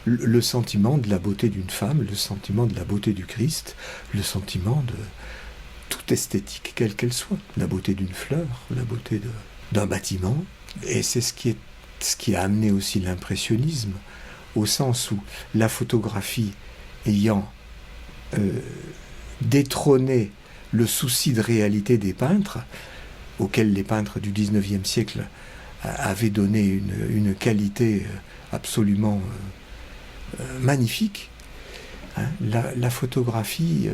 le sentiment de la beauté d'une femme, le sentiment de la beauté du Christ, le sentiment de toute esthétique, quelle qu'elle soit, la beauté d'une fleur, la beauté d'un bâtiment, et c'est ce qui a amené aussi l'impressionnisme, au sens où la photographie ayant détrôné le souci de réalité des peintres, auquel les peintres du XIXe siècle avaient donné une qualité absolument magnifique, la photographie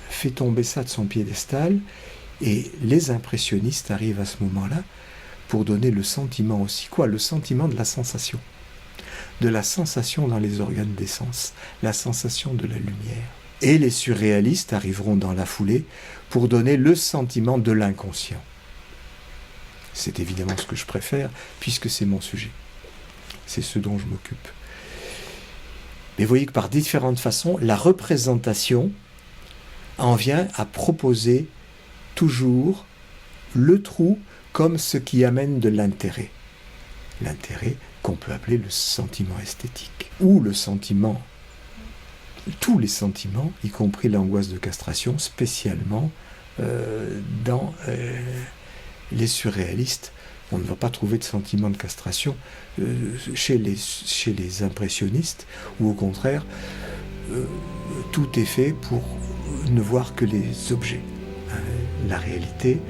fait tomber ça de son piédestal, et les impressionnistes arrivent à ce moment-là pour donner le sentiment aussi. Quoi? Le sentiment de la sensation. De la sensation dans les organes des sens, la sensation de la lumière. Et les surréalistes arriveront dans la foulée pour donner le sentiment de l'inconscient. C'est évidemment ce que je préfère, puisque c'est mon sujet. C'est ce dont je m'occupe. Mais vous voyez que par différentes façons, la représentation en vient à proposer toujours le trou comme ce qui amène de l'intérêt. L'intérêt qu'on peut appeler le sentiment esthétique. Ou le sentiment, tous les sentiments, y compris l'angoisse de castration, spécialement dans les surréalistes. On ne va pas trouver de sentiment de castration chez les impressionnistes, ou au contraire, tout est fait pour ne voir que les objets. La réalité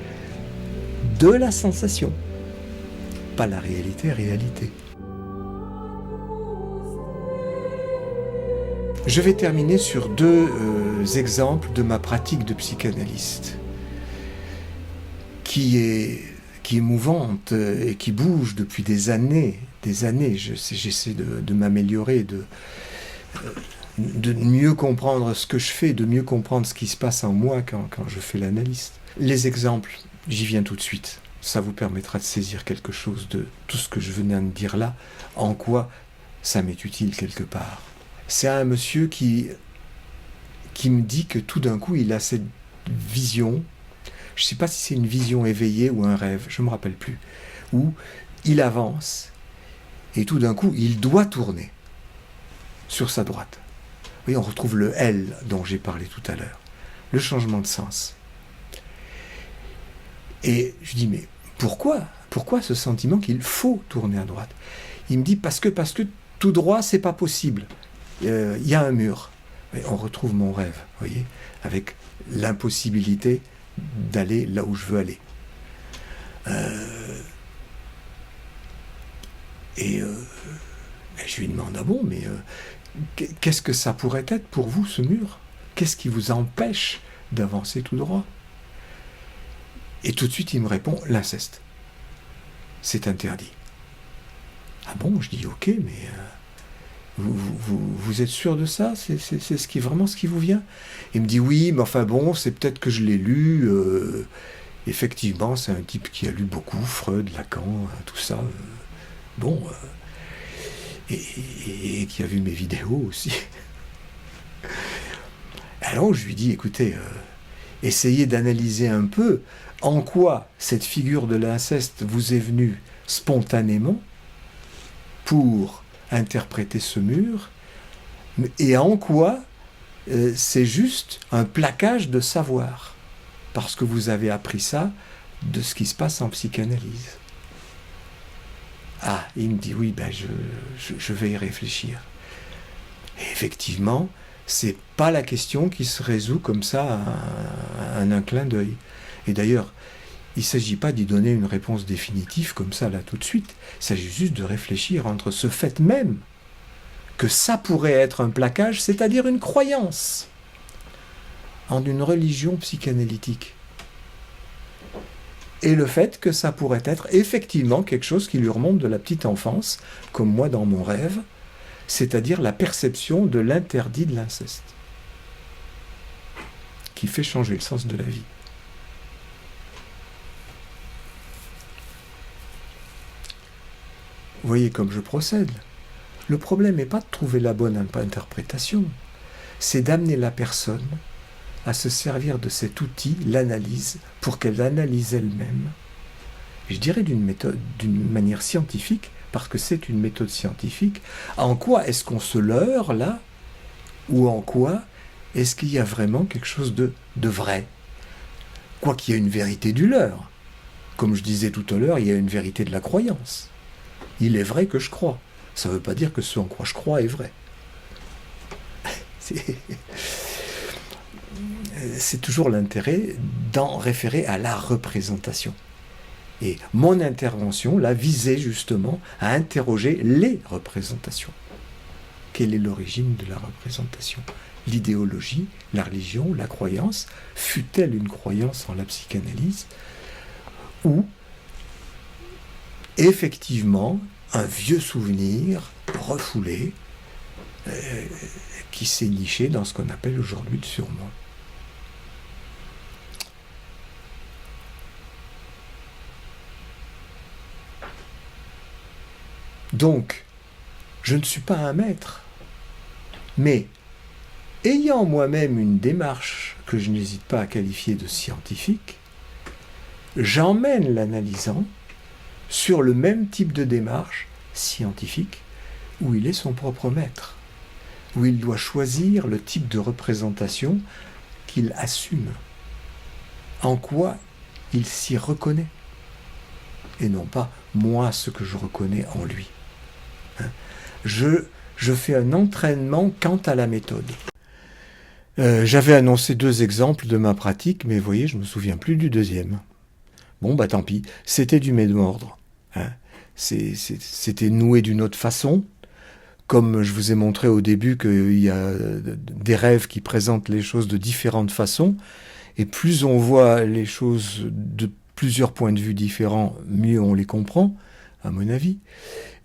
de la sensation, pas la réalité. Je vais terminer sur deux exemples de ma pratique de psychanalyste, qui qui est mouvante et qui bouge depuis des années. J'essaie de m'améliorer, de mieux comprendre ce que je fais, de mieux comprendre ce qui se passe en moi quand je fais l'analyste. Les exemples, j'y viens tout de suite. Ça vous permettra de saisir quelque chose de tout ce que je venais de dire là, en quoi ça m'est utile quelque part. C'est un monsieur qui me dit que tout d'un coup, il a cette vision, je ne sais pas si c'est une vision éveillée ou un rêve, je ne me rappelle plus, où il avance et tout d'un coup, il doit tourner sur sa droite. Vous voyez, on retrouve le L dont j'ai parlé tout à l'heure, le changement de sens. Et je dis, mais pourquoi ce sentiment qu'il faut tourner à droite? Il me dit, parce que tout droit, c'est pas possible. Il y a un mur. Et on retrouve mon rêve, vous voyez, avec l'impossibilité d'aller là où je veux aller. Je lui demande, ah bon, mais qu'est-ce que ça pourrait être pour vous, ce mur? Qu'est-ce qui vous empêche d'avancer tout droit? Et tout de suite, il me répond, l'inceste. C'est interdit. Ah bon, je dis, ok, mais vous êtes sûr de ça? C'est vraiment ce qui vous vient? Il me dit, oui, mais enfin bon, c'est peut-être que je l'ai lu. Effectivement, c'est un type qui a lu beaucoup, Freud, Lacan, tout ça. Et qui a vu mes vidéos aussi. Alors je lui dis, écoutez, essayez d'analyser un peu en quoi cette figure de l'inceste vous est venue spontanément pour interpréter ce mur, et en quoi c'est juste un plaquage de savoir, parce que vous avez appris ça de ce qui se passe en psychanalyse. Ah, il me dit, oui, ben je vais y réfléchir. Et effectivement, c'est pas la question qui se résout comme ça en un clin d'œil. Et d'ailleurs, il ne s'agit pas d'y donner une réponse définitive comme ça, là, tout de suite. Il s'agit juste de réfléchir entre ce fait même que ça pourrait être un plaquage, c'est-à-dire une croyance en une religion psychanalytique, et le fait que ça pourrait être effectivement quelque chose qui lui remonte de la petite enfance, comme moi dans mon rêve, c'est-à-dire la perception de l'interdit de l'inceste, qui fait changer le sens de la vie. Vous voyez comme je procède. Le problème n'est pas de trouver la bonne interprétation, c'est d'amener la personne à se servir de cet outil, l'analyse, pour qu'elle analyse elle-même. Je dirais d'une manière scientifique, parce que c'est une méthode scientifique. En quoi est-ce qu'on se leurre là, ou en quoi est-ce qu'il y a vraiment quelque chose de vrai? Quoi qu'il y ait une vérité du leurre. Comme je disais tout à l'heure, il y a une vérité de la croyance. Il est vrai que je crois. Ça ne veut pas dire que ce en quoi je crois est vrai. C'est toujours l'intérêt d'en référer à la représentation. Et mon intervention, là, visait justement à interroger les représentations. Quelle est l'origine de la représentation? L'idéologie, la religion, la croyance, fut-elle une croyance en la psychanalyse? Ou, effectivement, un vieux souvenir refoulé qui s'est niché dans ce qu'on appelle aujourd'hui le surmoi. Donc, je ne suis pas un maître, mais ayant moi-même une démarche que je n'hésite pas à qualifier de scientifique, j'emmène l'analysant sur le même type de démarche scientifique où il est son propre maître, où il doit choisir le type de représentation qu'il assume, en quoi il s'y reconnaît, et non pas moi ce que je reconnais en lui. Je fais un entraînement quant à la méthode. J'avais annoncé 2 exemples de ma pratique, mais vous voyez, je ne me souviens plus du deuxième. Bon, bah tant pis, c'était du même ordre. C'était noué d'une autre façon. Comme je vous ai montré au début qu'il y a des rêves qui présentent les choses de différentes façons, et plus on voit les choses plusieurs points de vue différents, mieux on les comprend, à mon avis.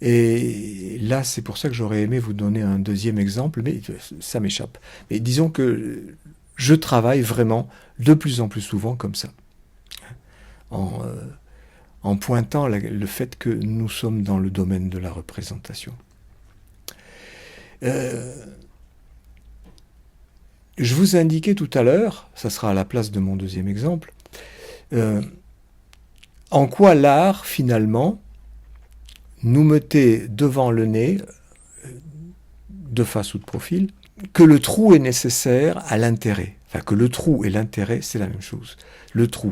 Et là, c'est pour ça que j'aurais aimé vous donner un deuxième exemple, mais ça m'échappe. Mais disons que je travaille vraiment de plus en plus souvent comme ça, en pointant le fait que nous sommes dans le domaine de la représentation. Je vous ai indiqué tout à l'heure, ça sera à la place de mon deuxième exemple, en quoi l'art, finalement, nous mettait devant le nez, de face ou de profil, que le trou est nécessaire à l'intérêt. Enfin, que le trou et l'intérêt, c'est la même chose. Le trou,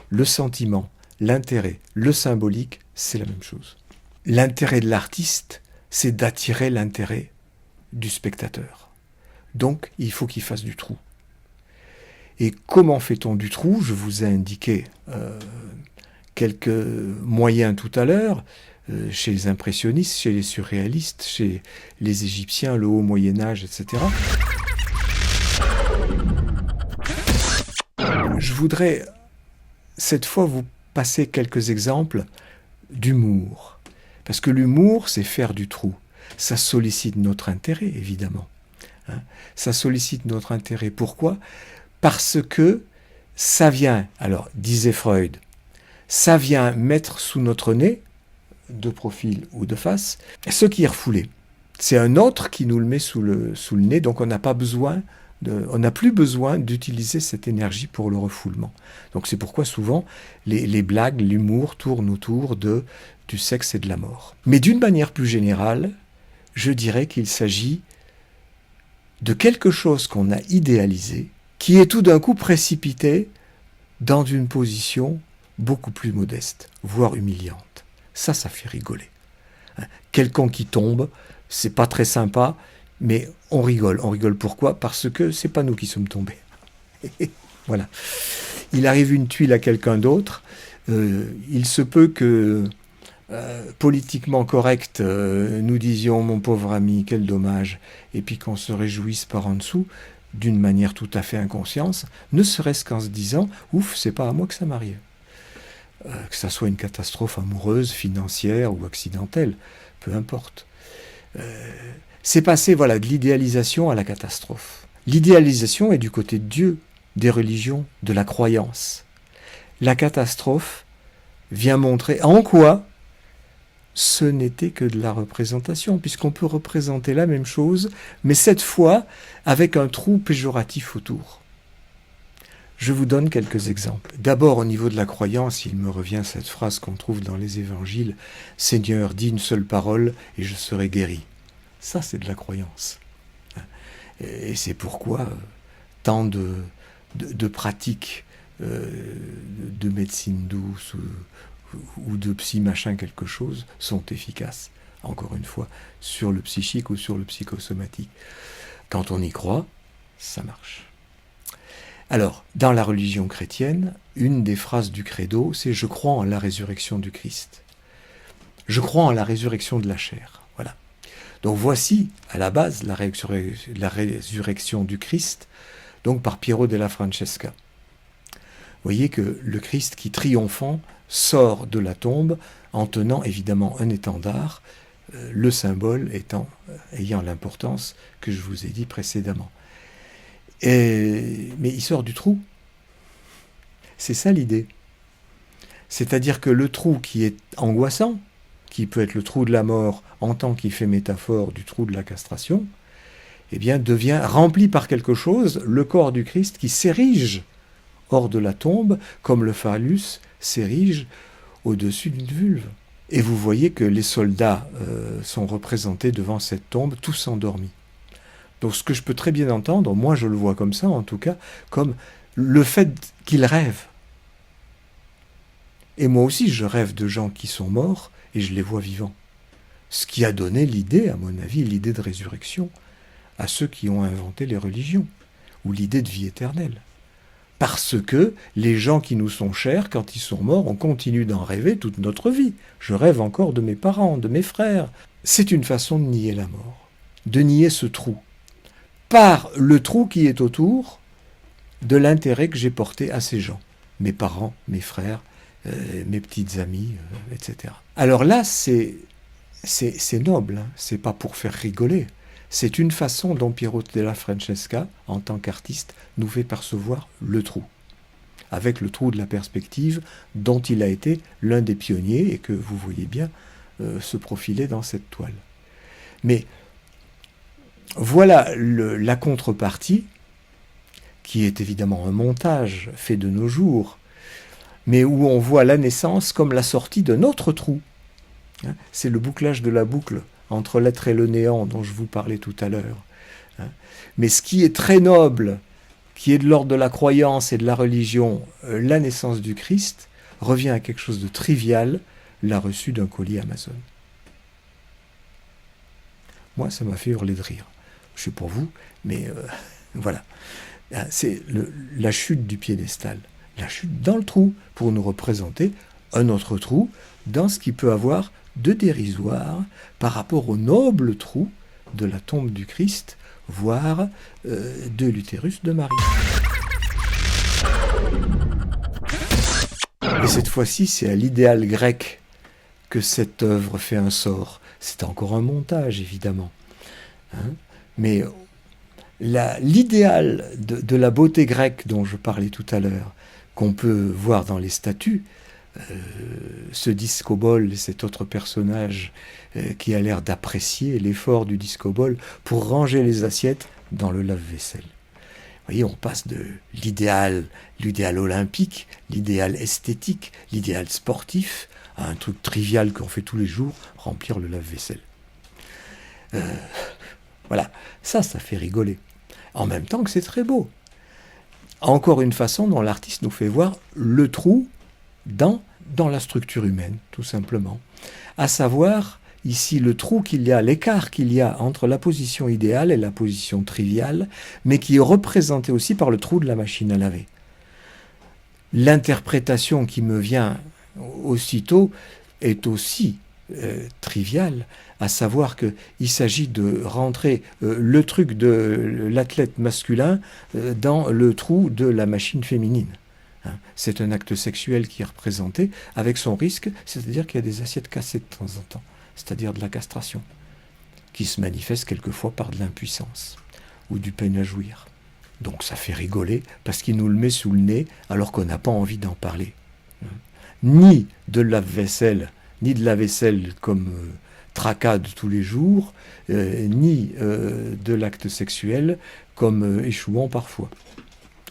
le sentiment, l'intérêt, le symbolique, c'est la même chose. L'intérêt de l'artiste, c'est d'attirer l'intérêt du spectateur. Donc, il faut qu'il fasse du trou. Et comment fait-on du trou? Je vous ai indiqué quelques moyens tout à l'heure, chez les impressionnistes, chez les surréalistes, chez les Égyptiens, le haut Moyen-Âge, etc. Je voudrais cette fois vous passer quelques exemples d'humour. Parce que l'humour, c'est faire du trou. Ça sollicite notre intérêt, évidemment. Ça sollicite notre intérêt. Pourquoi? Parce que ça vient, alors disait Freud, ça vient mettre sous notre nez, de profil ou de face, ce qui est refoulé. C'est un autre qui nous le met sous le nez, donc on n'a plus besoin d'utiliser cette énergie pour le refoulement. Donc c'est pourquoi souvent les blagues, l'humour tournent autour du sexe et de la mort. Mais d'une manière plus générale, je dirais qu'il s'agit de quelque chose qu'on a idéalisé, qui est tout d'un coup précipité dans une position beaucoup plus modeste, voire humiliante. Ça fait rigoler. Quelqu'un qui tombe, c'est pas très sympa, mais on rigole. On rigole pourquoi? Parce que c'est pas nous qui sommes tombés. Voilà. Il arrive une tuile à quelqu'un d'autre. Il se peut que, politiquement correct, nous disions « mon pauvre ami, quel dommage », et puis qu'on se réjouisse par en dessous, d'une manière tout à fait inconsciente, ne serait-ce qu'en se disant « ouf, c'est pas à moi que ça m'arrive ». Que ça soit une catastrophe amoureuse, financière ou accidentelle, peu importe. C'est passé de l'idéalisation à la catastrophe. L'idéalisation est du côté de Dieu, des religions, de la croyance. La catastrophe vient montrer en quoi ce n'était que de la représentation, puisqu'on peut représenter la même chose, mais cette fois avec un trou péjoratif autour. Je vous donne quelques exemples. D'abord, au niveau de la croyance, il me revient cette phrase qu'on trouve dans les évangiles « Seigneur, dis une seule parole et je serai guéri ». Ça, c'est de la croyance. Et c'est pourquoi tant de pratiques de médecine douce ou de psy machin quelque chose sont efficaces, encore une fois, sur le psychique ou sur le psychosomatique. Quand on y croit, ça marche. Alors, dans la religion chrétienne, une des phrases du credo, c'est « Je crois en la résurrection du Christ ». Je crois en la résurrection de la chair. Voilà. Donc voici, à la base, la résurrection du Christ, donc par Piero della Francesca. Vous voyez que le Christ qui, triomphant, sort de la tombe en tenant évidemment un étendard, le symbole ayant l'importance que je vous ai dit précédemment. Mais il sort du trou. C'est ça l'idée. C'est-à-dire que le trou qui est angoissant, qui peut être le trou de la mort en tant qu'il fait métaphore du trou de la castration, eh bien devient rempli par quelque chose, le corps du Christ qui s'érige hors de la tombe, comme le phallus s'érige au-dessus d'une vulve. Et vous voyez que les soldats sont représentés devant cette tombe, tous endormis. Donc ce que je peux très bien entendre, moi je le vois comme ça en tout cas, comme le fait qu'ils rêvent. Et moi aussi je rêve de gens qui sont morts et je les vois vivants. Ce qui a donné l'idée, à mon avis, l'idée de résurrection à ceux qui ont inventé les religions, ou l'idée de vie éternelle. Parce que les gens qui nous sont chers, quand ils sont morts, on continue d'en rêver toute notre vie. Je rêve encore de mes parents, de mes frères. C'est une façon de nier la mort, de nier ce trou, par le trou qui est autour de l'intérêt que j'ai porté à ces gens, mes parents, mes frères, mes petites amies, etc. Alors là, c'est noble, hein. C'est pas pour faire rigoler. C'est une façon dont Piero della Francesca, en tant qu'artiste, nous fait percevoir le trou, avec le trou de la perspective dont il a été l'un des pionniers et que vous voyez bien se profiler dans cette toile. Mais voilà la contrepartie, qui est évidemment un montage fait de nos jours, mais où on voit la naissance comme la sortie d'un autre trou. C'est le bouclage de la boucle entre l'être et le néant dont je vous parlais tout à l'heure. Mais ce qui est très noble, qui est de l'ordre de la croyance et de la religion, la naissance du Christ, revient à quelque chose de trivial, la reçue d'un colis Amazon. Moi, ça m'a fait hurler de rire. Je sais pour vous, mais voilà. C'est la chute du piédestal, la chute dans le trou, pour nous représenter un autre trou dans ce qui peut avoir de dérisoire par rapport au noble trou de la tombe du Christ, voire de l'utérus de Marie. Et cette fois-ci, c'est à l'idéal grec que cette œuvre fait un sort. C'est encore un montage, évidemment. Mais l'idéal de la beauté grecque dont je parlais tout à l'heure, qu'on peut voir dans les statues, ce discobole, cet autre personnage qui a l'air d'apprécier l'effort du discobole pour ranger les assiettes dans le lave-vaisselle. Vous voyez, on passe de l'idéal olympique, l'idéal esthétique, l'idéal sportif, à un truc trivial qu'on fait tous les jours, remplir le lave-vaisselle. Voilà, ça fait rigoler. En même temps que c'est très beau. Encore une façon dont l'artiste nous fait voir le trou dans la structure humaine, tout simplement. À savoir, ici, le trou qu'il y a, l'écart qu'il y a entre la position idéale et la position triviale, mais qui est représenté aussi par le trou de la machine à laver. L'interprétation qui me vient aussitôt est aussi triviale, à savoir qu'il s'agit de rentrer le truc de l'athlète masculin dans le trou de la machine féminine. C'est un acte sexuel qui est représenté avec son risque, c'est-à-dire qu'il y a des assiettes cassées de temps en temps, c'est-à-dire de la castration, qui se manifeste quelquefois par de l'impuissance ou du peine à jouir. Donc ça fait rigoler parce qu'il nous le met sous le nez alors qu'on n'a pas envie d'en parler. Ni de lave-vaisselle, ni de la vaisselle comme tracas de tous les jours, ni de l'acte sexuel comme échouant parfois.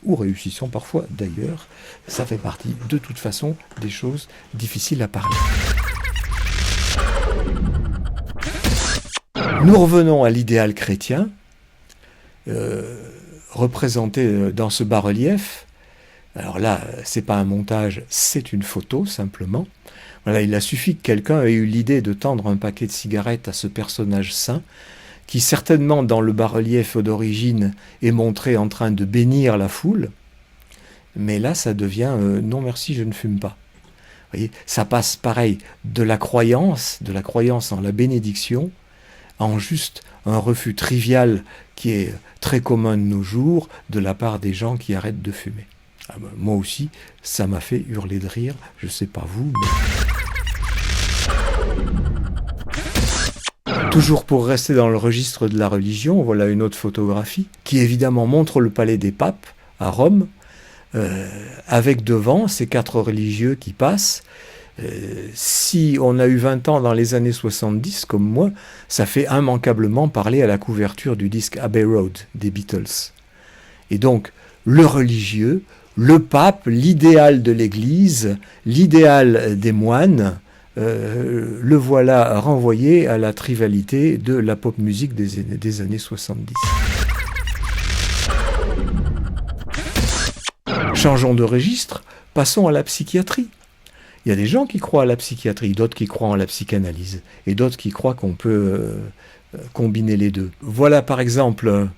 Ou réussissant parfois d'ailleurs, ça fait partie de toute façon des choses difficiles à parler. Nous revenons à l'idéal chrétien, représenté dans ce bas-relief. Alors là, c'est pas un montage, c'est une photo simplement. Voilà, il a suffi que quelqu'un ait eu l'idée de tendre un paquet de cigarettes à ce personnage saint, qui certainement dans le bas-relief d'origine est montré en train de bénir la foule, mais là ça devient non merci je ne fume pas. Vous voyez, ça passe pareil de la croyance en la bénédiction, en juste un refus trivial qui est très commun de nos jours de la part des gens qui arrêtent de fumer. Ah ben, moi aussi, ça m'a fait hurler de rire, je ne sais pas vous, mais... Toujours pour rester dans le registre de la religion, voilà une autre photographie qui évidemment montre le palais des papes à Rome, avec devant ces 4 religieux qui passent. Si on a eu 20 ans dans les années 70, comme moi, ça fait immanquablement parler à la couverture du disque Abbey Road des Beatles. Et donc, le religieux, le pape, l'idéal de l'Église, l'idéal des moines, le voilà renvoyé à la trivialité de la pop musique des années 70. Changeons de registre, passons à la psychiatrie. Il y a des gens qui croient à la psychiatrie, d'autres qui croient en la psychanalyse, et d'autres qui croient qu'on peut combiner les deux. Voilà par exemple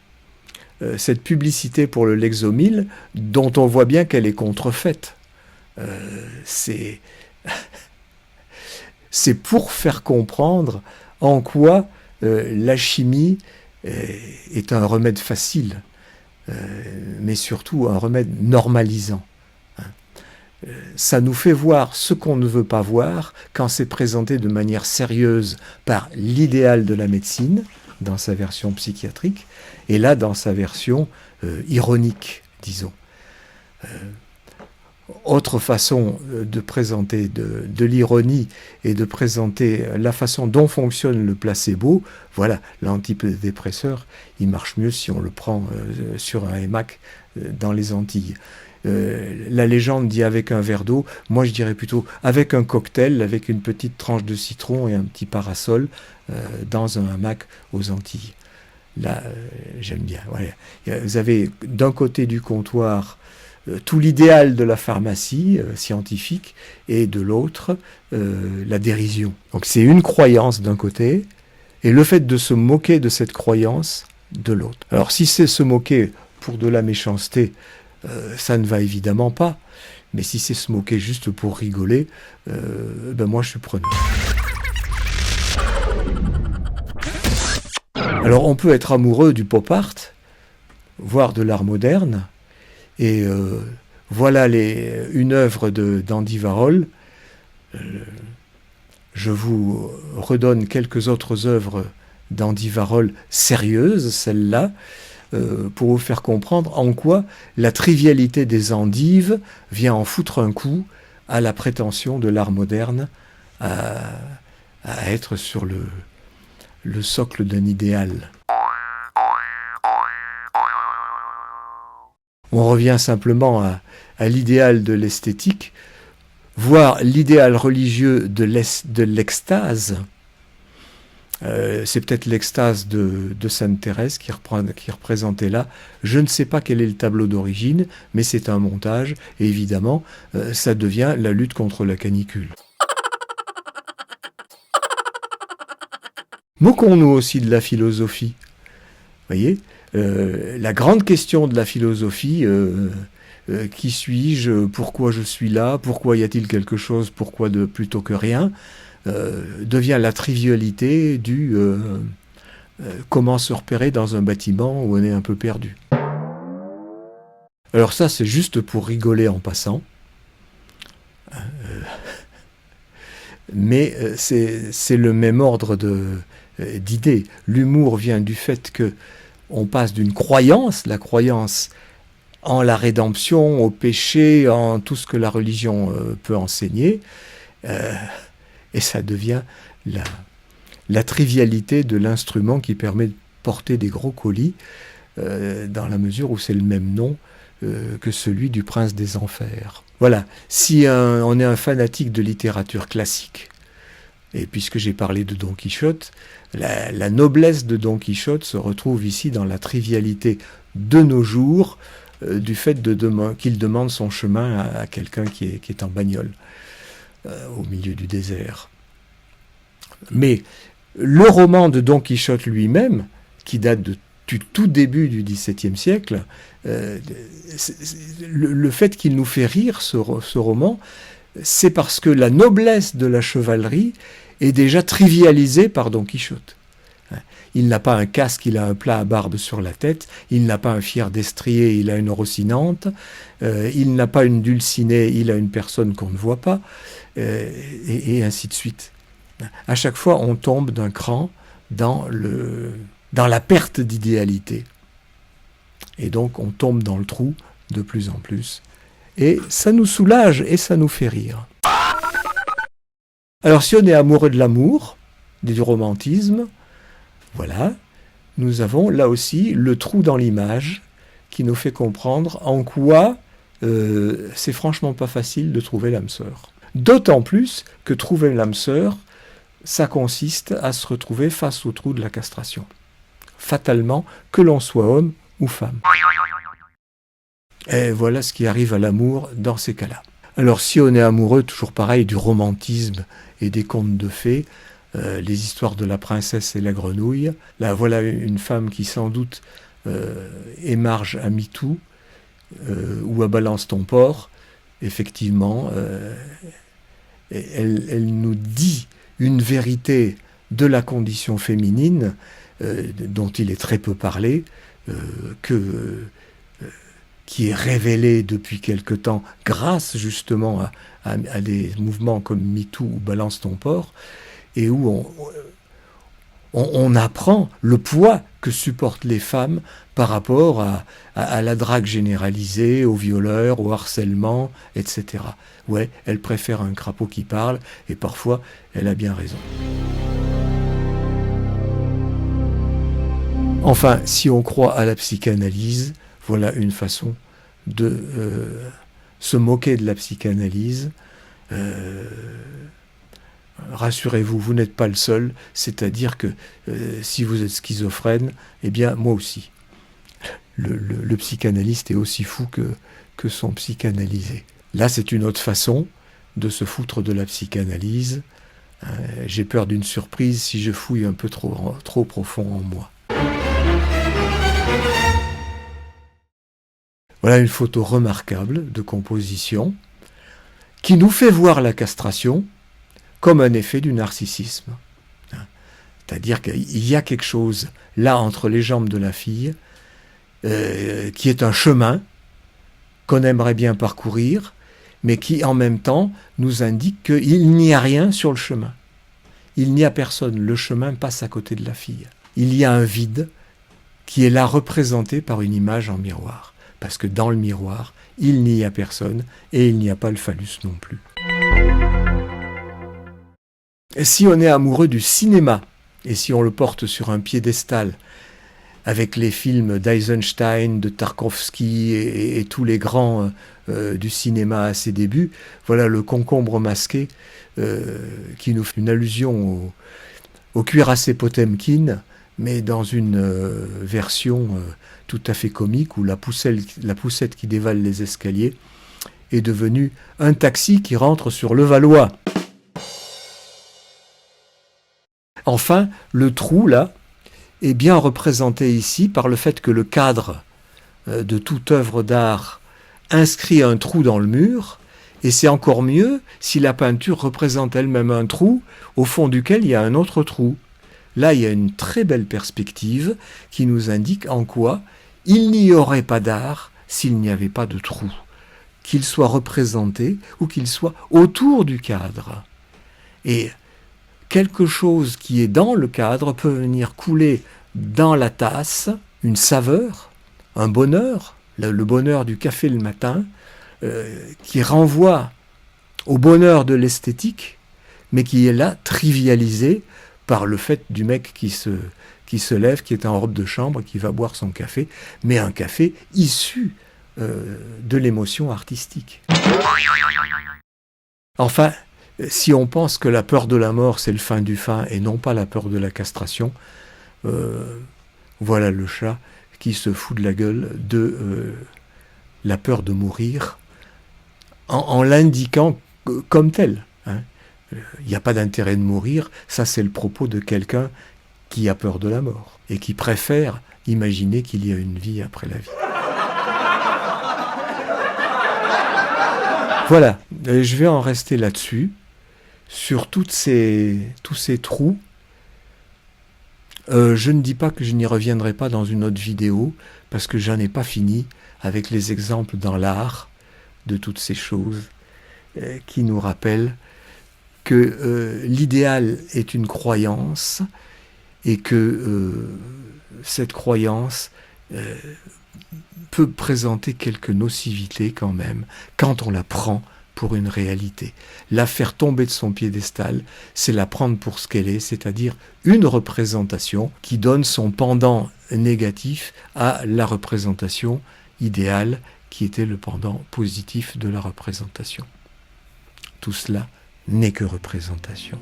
cette publicité pour le Lexomil, dont on voit bien qu'elle est contrefaite. C'est pour faire comprendre en quoi la chimie est un remède facile, mais surtout un remède normalisant. Ça nous fait voir ce qu'on ne veut pas voir quand c'est présenté de manière sérieuse par l'idéal de la médecine, dans sa version psychiatrique, et là dans sa version ironique, disons. Autre façon de présenter de l'ironie et de présenter la façon dont fonctionne le placebo, voilà, l'antidépresseur, il marche mieux si on le prend sur un hamac dans les Antilles. La légende dit avec un verre d'eau, moi je dirais plutôt avec un cocktail, avec une petite tranche de citron et un petit parasol dans un hamac aux Antilles. Là, j'aime bien. Ouais. Vous avez d'un côté du comptoir tout l'idéal de la pharmacie scientifique et de l'autre la dérision. Donc c'est une croyance d'un côté et le fait de se moquer de cette croyance de l'autre. Alors si c'est se moquer pour de la méchanceté, ça ne va évidemment pas. Mais si c'est se moquer juste pour rigoler, ben moi je suis preneur. Alors on peut être amoureux du pop art, voire de l'art moderne, et voilà une œuvre d'Andy Warhol. Je vous redonne quelques autres œuvres d'Andy Warhol sérieuses, celles-là, pour vous faire comprendre en quoi la trivialité des endives vient en foutre un coup à la prétention de l'art moderne à être sur le socle d'un idéal. On revient simplement à l'idéal de l'esthétique, voire l'idéal religieux de l'extase. C'est peut-être l'extase de Sainte Thérèse qui est représentée là. Je ne sais pas quel est le tableau d'origine, mais c'est un montage, et évidemment, ça devient la lutte contre la canicule. Moquons-nous aussi de la philosophie. Vous voyez, la grande question de la philosophie, qui suis-je, pourquoi je suis là, pourquoi y a-t-il quelque chose, pourquoi plutôt que rien, devient la trivialité du comment se repérer dans un bâtiment où on est un peu perdu. Alors ça, c'est juste pour rigoler en passant. Mais c'est le même ordre d'idées. L'humour vient du fait que on passe d'une croyance, la croyance en la rédemption, au péché, en tout ce que la religion peut enseigner, et ça devient la trivialité de l'instrument qui permet de porter des gros colis, dans la mesure où c'est le même nom que celui du prince des enfers. Voilà, si on est un fanatique de littérature classique, et puisque j'ai parlé de Don Quichotte, la noblesse de Don Quichotte se retrouve ici dans la trivialité de nos jours, du fait qu'il demande son chemin à quelqu'un qui est en bagnole, au milieu du désert. Mais le roman de Don Quichotte lui-même, qui date du tout début du XVIIe siècle, le fait qu'il nous fait rire, ce roman, c'est parce que la noblesse de la chevalerie est déjà trivialisée par Don Quichotte. Il n'a pas un casque, il a un plat à barbe sur la tête, il n'a pas un fier destrier, il a une rocinante, il n'a pas une dulcinée, il a une personne qu'on ne voit pas, et ainsi de suite. À chaque fois, on tombe d'un cran dans la perte d'idéalité. Et donc, on tombe dans le trou de plus en plus. Et ça nous soulage et ça nous fait rire. Alors, si on est amoureux de l'amour, du romantisme, voilà, nous avons là aussi le trou dans l'image qui nous fait comprendre en quoi c'est franchement pas facile de trouver l'âme sœur. D'autant plus que trouver l'âme sœur, ça consiste à se retrouver face au trou de la castration. Fatalement, que l'on soit homme ou femme. Et voilà ce qui arrive à l'amour dans ces cas-là. Alors si on est amoureux, toujours pareil, du romantisme et des contes de fées, les histoires de la princesse et la grenouille, là voilà une femme qui sans doute émarge à MeToo ou à Balance ton porc, effectivement, elle nous dit une vérité de la condition féminine dont il est très peu parlé, qui est révélé depuis quelque temps grâce justement à des mouvements comme MeToo ou Balance ton porc, et où on apprend le poids que supportent les femmes par rapport à la drague généralisée, aux violeurs, au harcèlement, etc. Ouais, elle préfère un crapaud qui parle, et parfois, elle a bien raison. Enfin, si on croit à la psychanalyse, voilà une façon de se moquer de la psychanalyse. Rassurez-vous, vous n'êtes pas le seul, c'est-à-dire que si vous êtes schizophrène, eh bien moi aussi. Le psychanalyste est aussi fou que son psychanalysé. Là, c'est une autre façon de se foutre de la psychanalyse. J'ai peur d'une surprise si je fouille un peu trop profond en moi. Voilà une photo remarquable de composition qui nous fait voir la castration comme un effet du narcissisme. C'est-à-dire qu'il y a quelque chose là entre les jambes de la fille qui est un chemin qu'on aimerait bien parcourir, mais qui en même temps nous indique qu'il n'y a rien sur le chemin. Il n'y a personne, le chemin passe à côté de la fille. Il y a un vide qui est là représenté par une image en miroir. Parce que dans le miroir, il n'y a personne et il n'y a pas le phallus non plus. Et si on est amoureux du cinéma, et si on le porte sur un piédestal, avec les films d'Eisenstein, de Tarkovsky et tous les grands du cinéma à ses débuts, voilà le concombre masqué qui nous fait une allusion au cuirassé Potemkin, mais dans une version tout à fait comique où la poussette qui dévale les escaliers est devenue un taxi qui rentre sur Levallois. Enfin, le trou, là, est bien représenté ici par le fait que le cadre de toute œuvre d'art inscrit un trou dans le mur, et c'est encore mieux si la peinture représente elle-même un trou au fond duquel il y a un autre trou. Là, il y a une très belle perspective qui nous indique en quoi il n'y aurait pas d'art s'il n'y avait pas de trou, qu'il soit représenté ou qu'il soit autour du cadre. Et quelque chose qui est dans le cadre peut venir couler dans la tasse, une saveur, un bonheur, le bonheur du café le matin, qui renvoie au bonheur de l'esthétique, mais qui est là trivialisé par le fait du mec qui se lève, qui est en robe de chambre, qui va boire son café, mais un café issu de l'émotion artistique. Enfin, si on pense que la peur de la mort, c'est le fin du fin, et non pas la peur de la castration, voilà le chat qui se fout de la gueule de la peur de mourir, en l'indiquant comme tel. Hein. Il n'y a pas d'intérêt de mourir, ça c'est le propos de quelqu'un qui a peur de la mort, et qui préfère imaginer qu'il y a une vie après la vie. Voilà, je vais en rester là-dessus. Sur tous ces trous, je ne dis pas que je n'y reviendrai pas dans une autre vidéo, parce que j'en ai pas fini avec les exemples dans l'art de toutes ces choses qui nous rappellent que l'idéal est une croyance et que cette croyance peut présenter quelques nocivités quand même, quand on la prend pour une réalité. La faire tomber de son piédestal, c'est la prendre pour ce qu'elle est, c'est-à-dire une représentation qui donne son pendant négatif à la représentation idéale qui était le pendant positif de la représentation. Tout cela n'est que représentation.